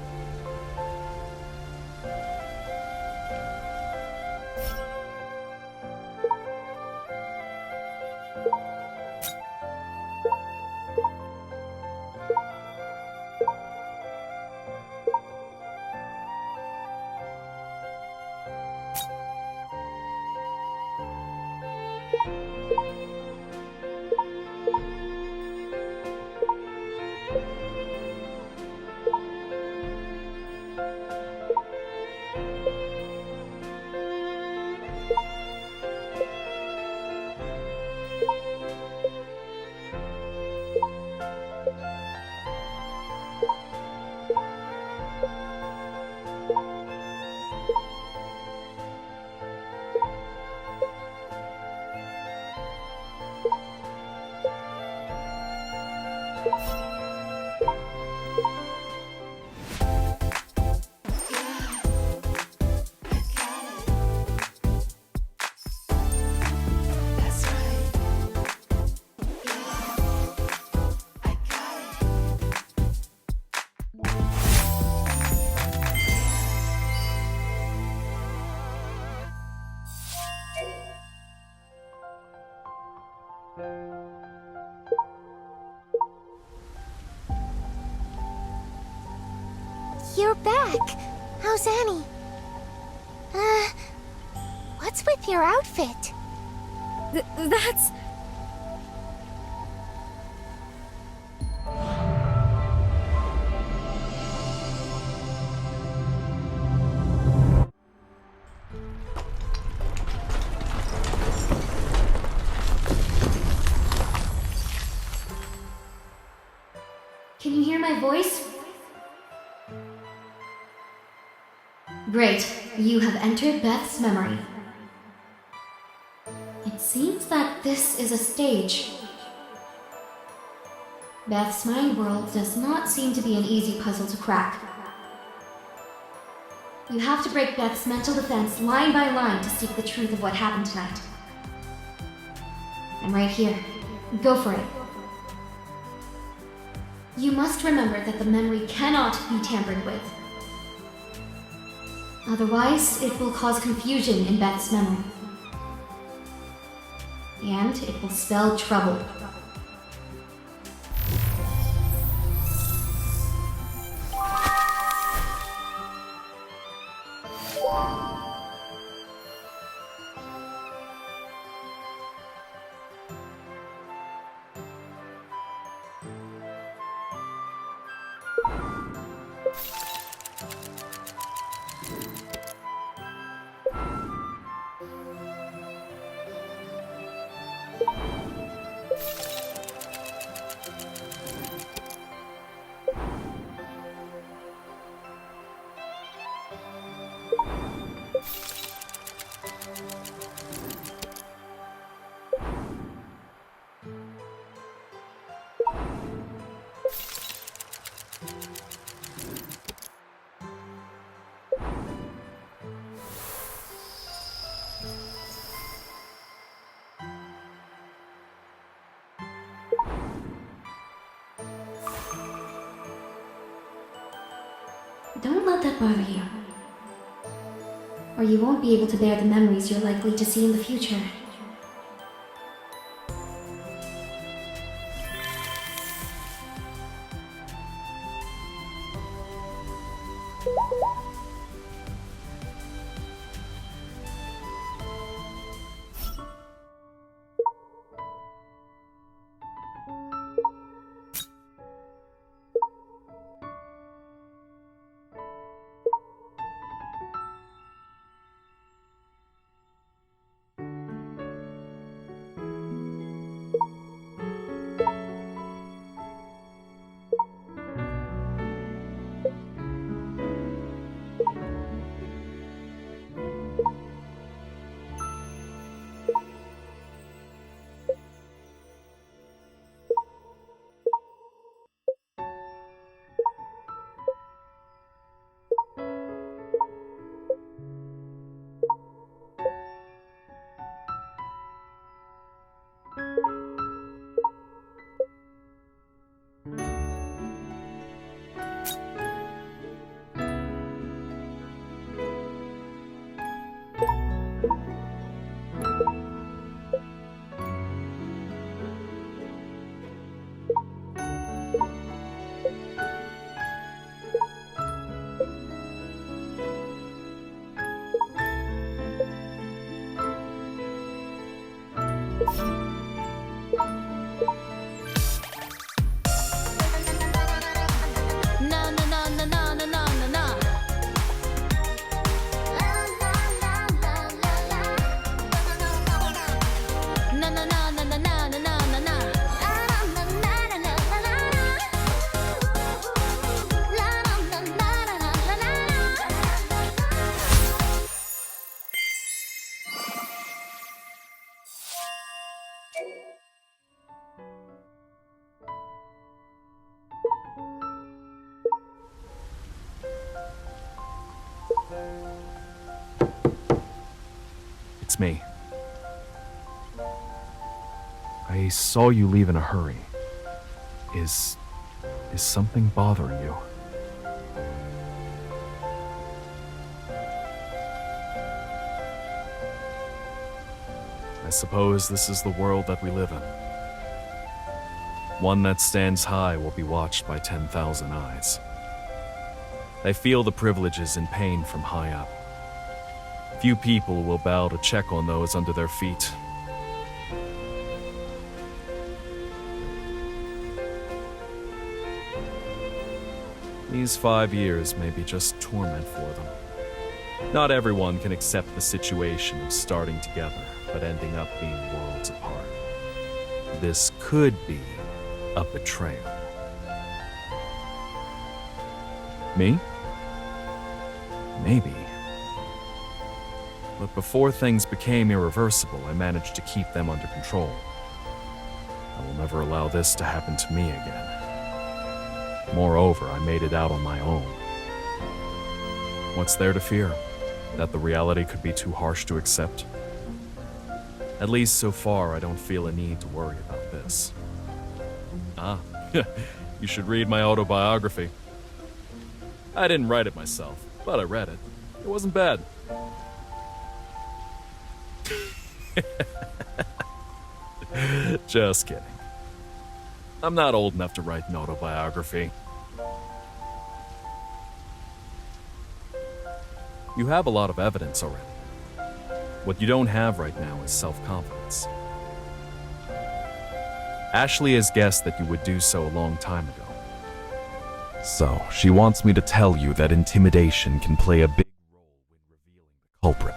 You're back. How's Annie? What's with your outfit? That's... Can you hear my voice? Great, you have entered Beth's memory. It seems that this is a stage. Beth's mind world does not seem to be an easy puzzle to crack. You have to break Beth's mental defense line by line to seek the truth of what happened tonight. I'm right here. Go for it. You must remember that the memory cannot be tampered with. Otherwise, it will cause confusion in Beth's memory. And it will spell trouble. Don't let that bother you. Or you won't be able to bear the memories you're likely to see in the future. It's me. I saw you leave in a hurry. Is something bothering you? I suppose this is the world that we live in. One that stands high will be watched by 10,000 eyes. They feel the privileges and pain from high up. Few people will bow to check on those under their feet. These 5 years may be just torment for them. Not everyone can accept the situation of starting together, but ending up being worlds apart. This could be a betrayal. Me? Maybe. But before things became irreversible, I managed to keep them under control. I will never allow this to happen to me again. Moreover, I made it out on my own. What's there to fear? That the reality could be too harsh to accept? At least so far, I don't feel a need to worry about this. Ah, you should read my autobiography. I didn't write it myself, but I read it. It wasn't bad. Just kidding. I'm not old enough to write an autobiography. You have a lot of evidence already. What you don't have right now is self-confidence. Ashley has guessed that you would do so a long time ago. So, she wants me to tell you that intimidation can play a big role when revealing the culprit.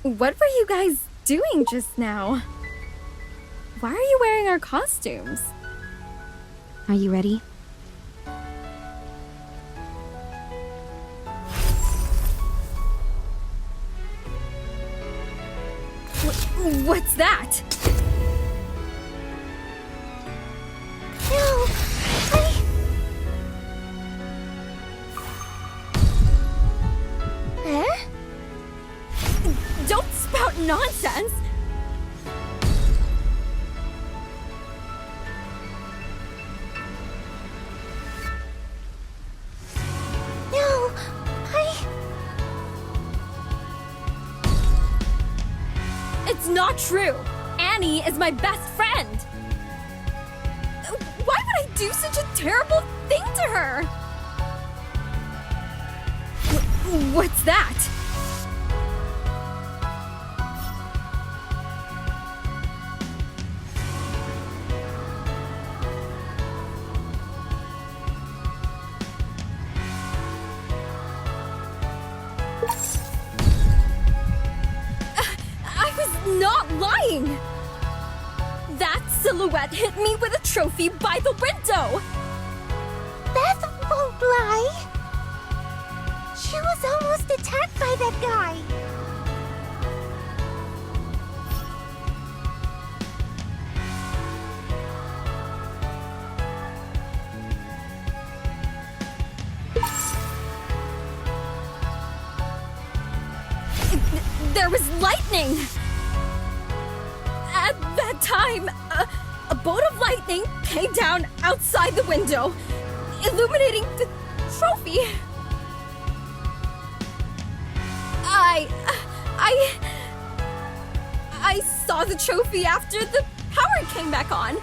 What were you guys doing just now? Why are you wearing our costumes? Are you ready? What's that? No, Huh? Don't spout nonsense! No, It's not true! Annie is my best friend! Why would I do such a terrible thing to her? What's that? I was not lying! That silhouette hit me with a trophy by the window! Beth won't lie. She was almost attacked by that guy. There was lightning! At that time, a bolt of lightning came down outside the window, illuminating the trophy. I saw the trophy after the power came back on.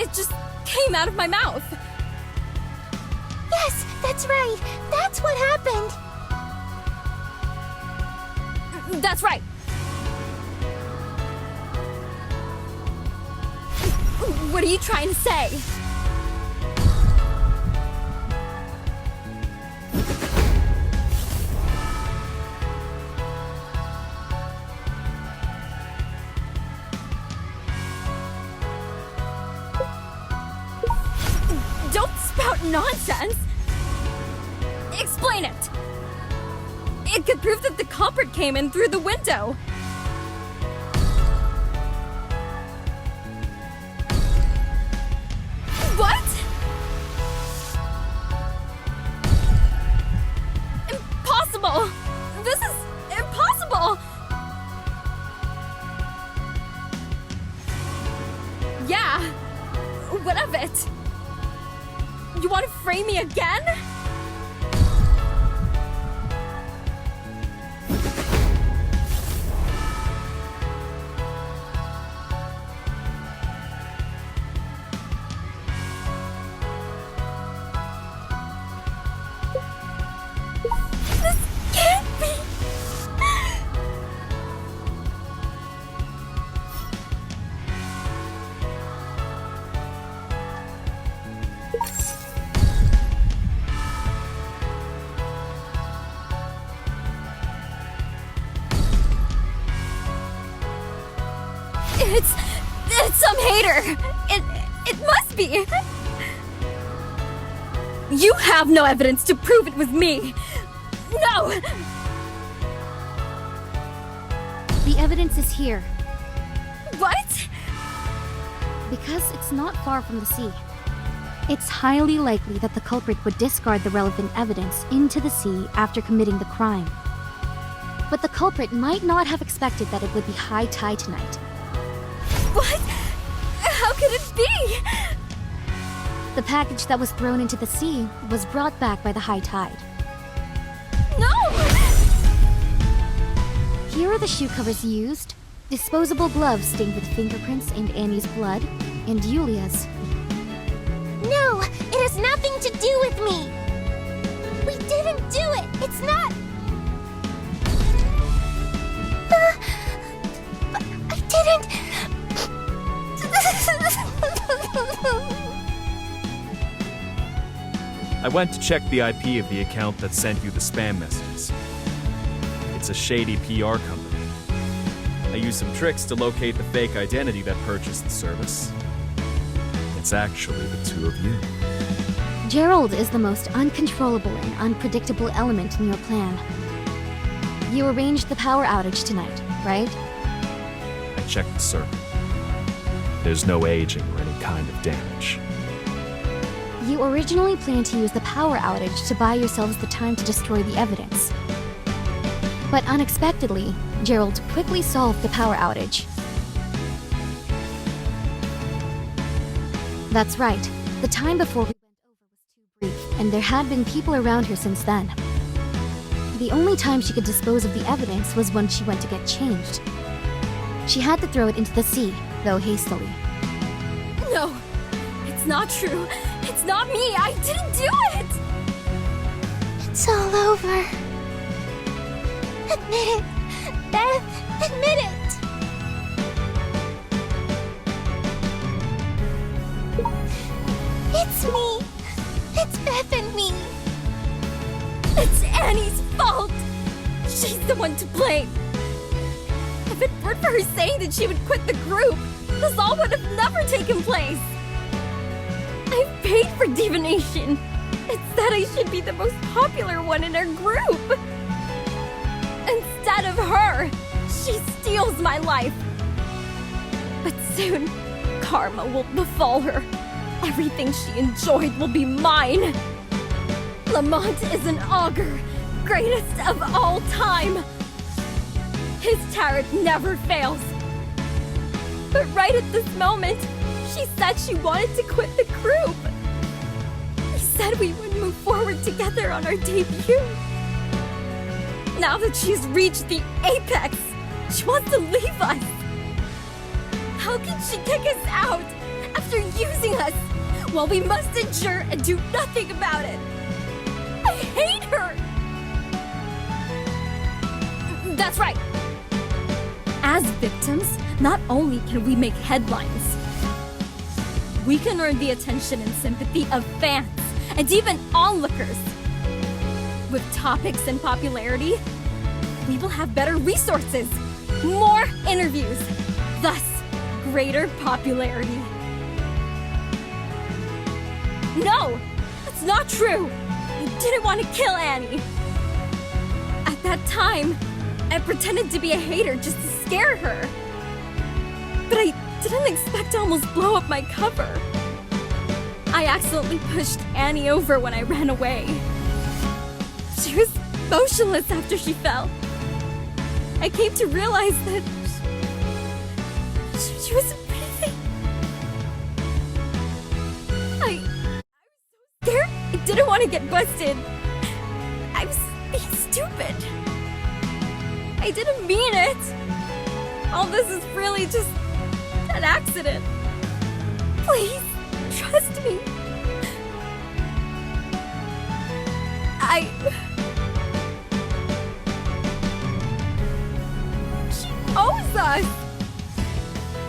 It just came out of my mouth. Yes, that's right. That's what happened. That's right. What are you trying to say? Don't spout nonsense! Explain it! It could prove that the culprit came in through the window. What? Impossible! This is impossible! Yeah, what of it? You want to frame me again? It's some hater! It must be! You have no evidence to prove it was me! No! The evidence is here, What? because it's not far from the sea. It's highly likely that the culprit would discard the relevant evidence into the sea after committing the crime. But the culprit might not have expected that it would be high tide tonight. What? How could it be? The package that was thrown into the sea was brought back by the high tide. No! Here are the shoe covers used, disposable gloves stained with fingerprints and Annie's blood, and Yulia's. No, it has nothing to do with me. We didn't do it. It's not. But I didn't. I went to check the IP of the account that sent you the spam messages. It It's a shady PR company. I used some tricks to locate the fake identity that purchased the service. It's actually the two of you. Gerald is the most uncontrollable and unpredictable element in your plan. You arranged the power outage tonight, right? I checked the circuit. There's no aging or any kind of damage. You originally planned to use the power outage to buy yourselves the time to destroy the evidence. But unexpectedly, Gerald quickly solved the power outage. That's right. The time before we went over was too brief, and there had been people around her since then. The only time she could dispose of the evidence was when she went to get changed. She had to throw it into the sea, though hastily. No, it's not true. It's not me. I didn't do it. It's all over. Admit it. Beth, admit it. It's me. It's Beth and me. It's Annie's fault. She's the one to blame. If it weren't for her saying that she would quit the group, this all would have never taken place. I've paid for divination. It said I should be the most popular one in our group. Instead of her, she steals my life. But soon, karma will befall her. Everything she enjoyed will be mine. Lamont is an augur, greatest of all time. His tarot never fails. But right at this moment, she said she wanted to quit the group. We said we would move forward together on our debut. Now that she's reached the apex, she wants to leave us. How can she kick us out after using us while we must endure and do nothing about it? I hate her! That's right. As victims, not only can we make headlines, we can earn the attention and sympathy of fans and even onlookers. With topics and popularity, we will have better resources, more interviews, thus greater popularity. No, that's not true. I didn't want to kill Annie. At that time, I pretended to be a hater just to scare her. But I didn't expect to almost blow up my cover. I accidentally pushed Annie over when I ran away. She was motionless after she fell. I came to realize that she wasn't breathing. I was so scared. I didn't want to get busted. I was being stupid. I didn't mean it. All this is really just an accident. Please, trust me. She owes us.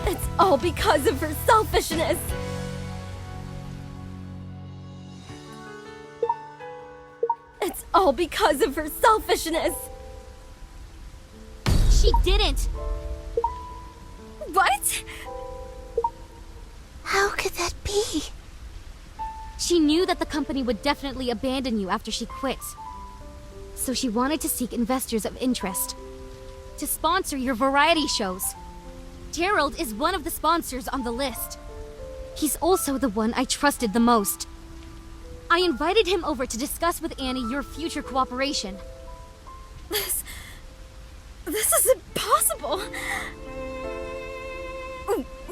It's all because of her selfishness. It's all because of her selfishness. She didn't! What? How could that be? She knew that the company would definitely abandon you after she quit. So she wanted to seek investors of interest to sponsor your variety shows. Gerald is one of the sponsors on the list. He's also the one I trusted the most. I invited him over to discuss with Annie your future cooperation. This is impossible.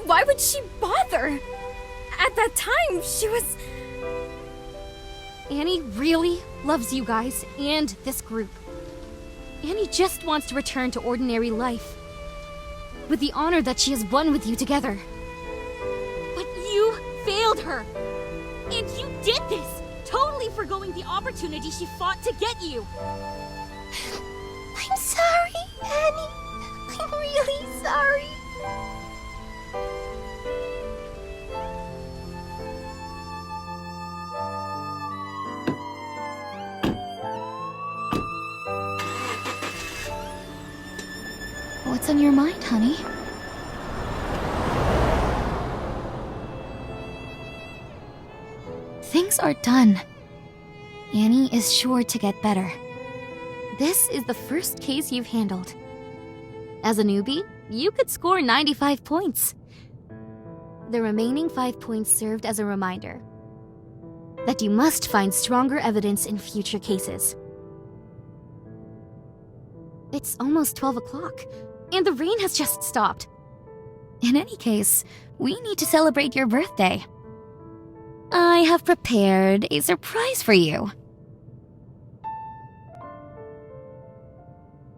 Why would she bother? At that time, she was... Annie really loves you guys and this group. Annie just wants to return to ordinary life, with the honor that she has won with you together. But you failed her! And you did this, totally forgoing the opportunity she fought to get you! I'm sorry, Annie. I'm really sorry. Honey? Things are done. Annie is sure to get better. This is the first case you've handled. As a newbie, you could score 95 points. The remaining 5 points served as a reminder that you must find stronger evidence in future cases. It's almost 12 o'clock, and the rain has just stopped. In any case, we need to celebrate your birthday. I have prepared a surprise for you.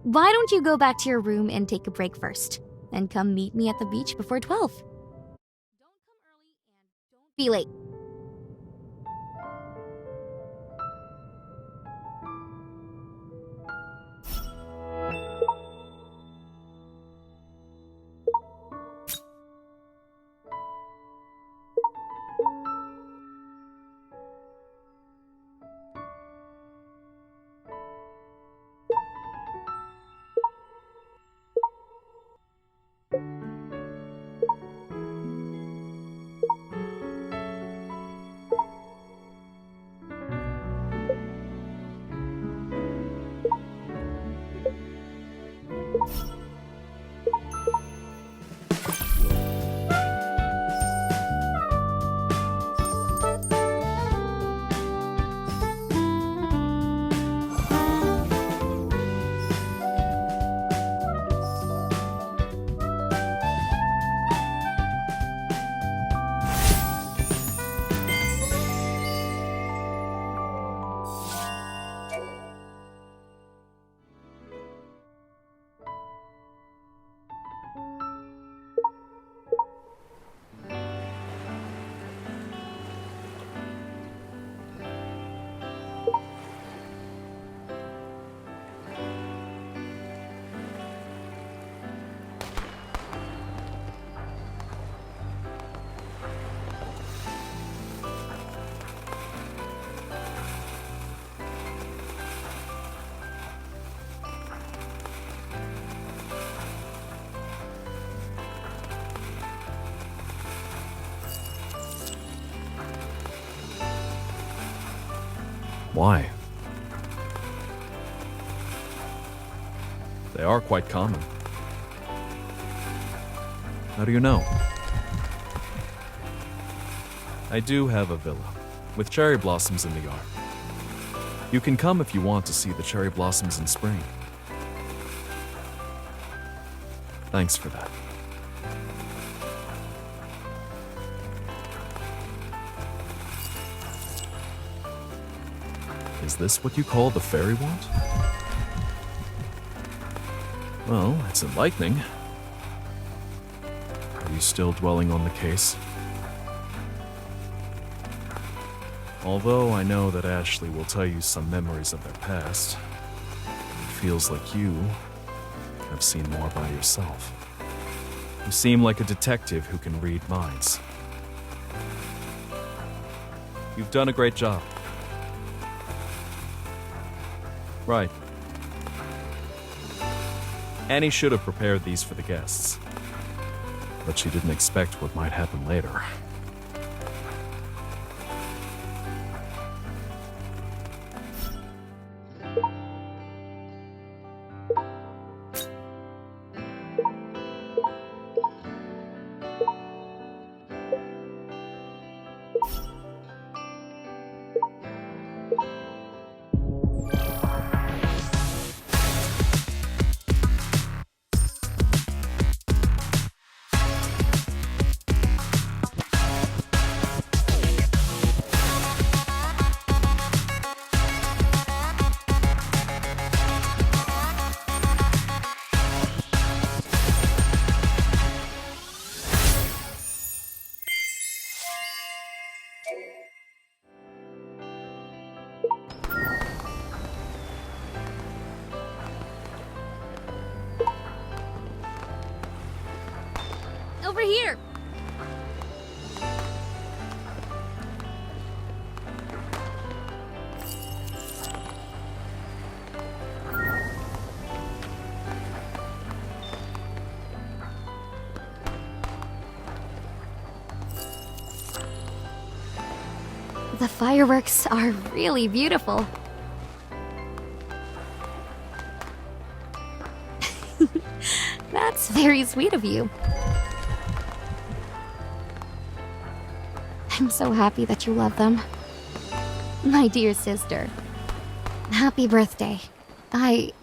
Why don't you go back to your room and take a break first, and come meet me at the beach before 12? Don't come early and don't be late. Why? They are quite common. How do you know? I do have a villa, with cherry blossoms in the yard. You can come if you want to see the cherry blossoms in spring. Thanks for that. Is this what you call the fairy wand? Well, it's enlightening. Are you still dwelling on the case? Although I know that Ashley will tell you some memories of their past, it feels like you have seen more by yourself. You seem like a detective who can read minds. You've done a great job. Right. Annie should have prepared these for the guests, but she didn't expect what might happen later. Over here! The fireworks are really beautiful. That's very sweet of you. I'm so happy that you love them. My dear sister. Happy birthday. I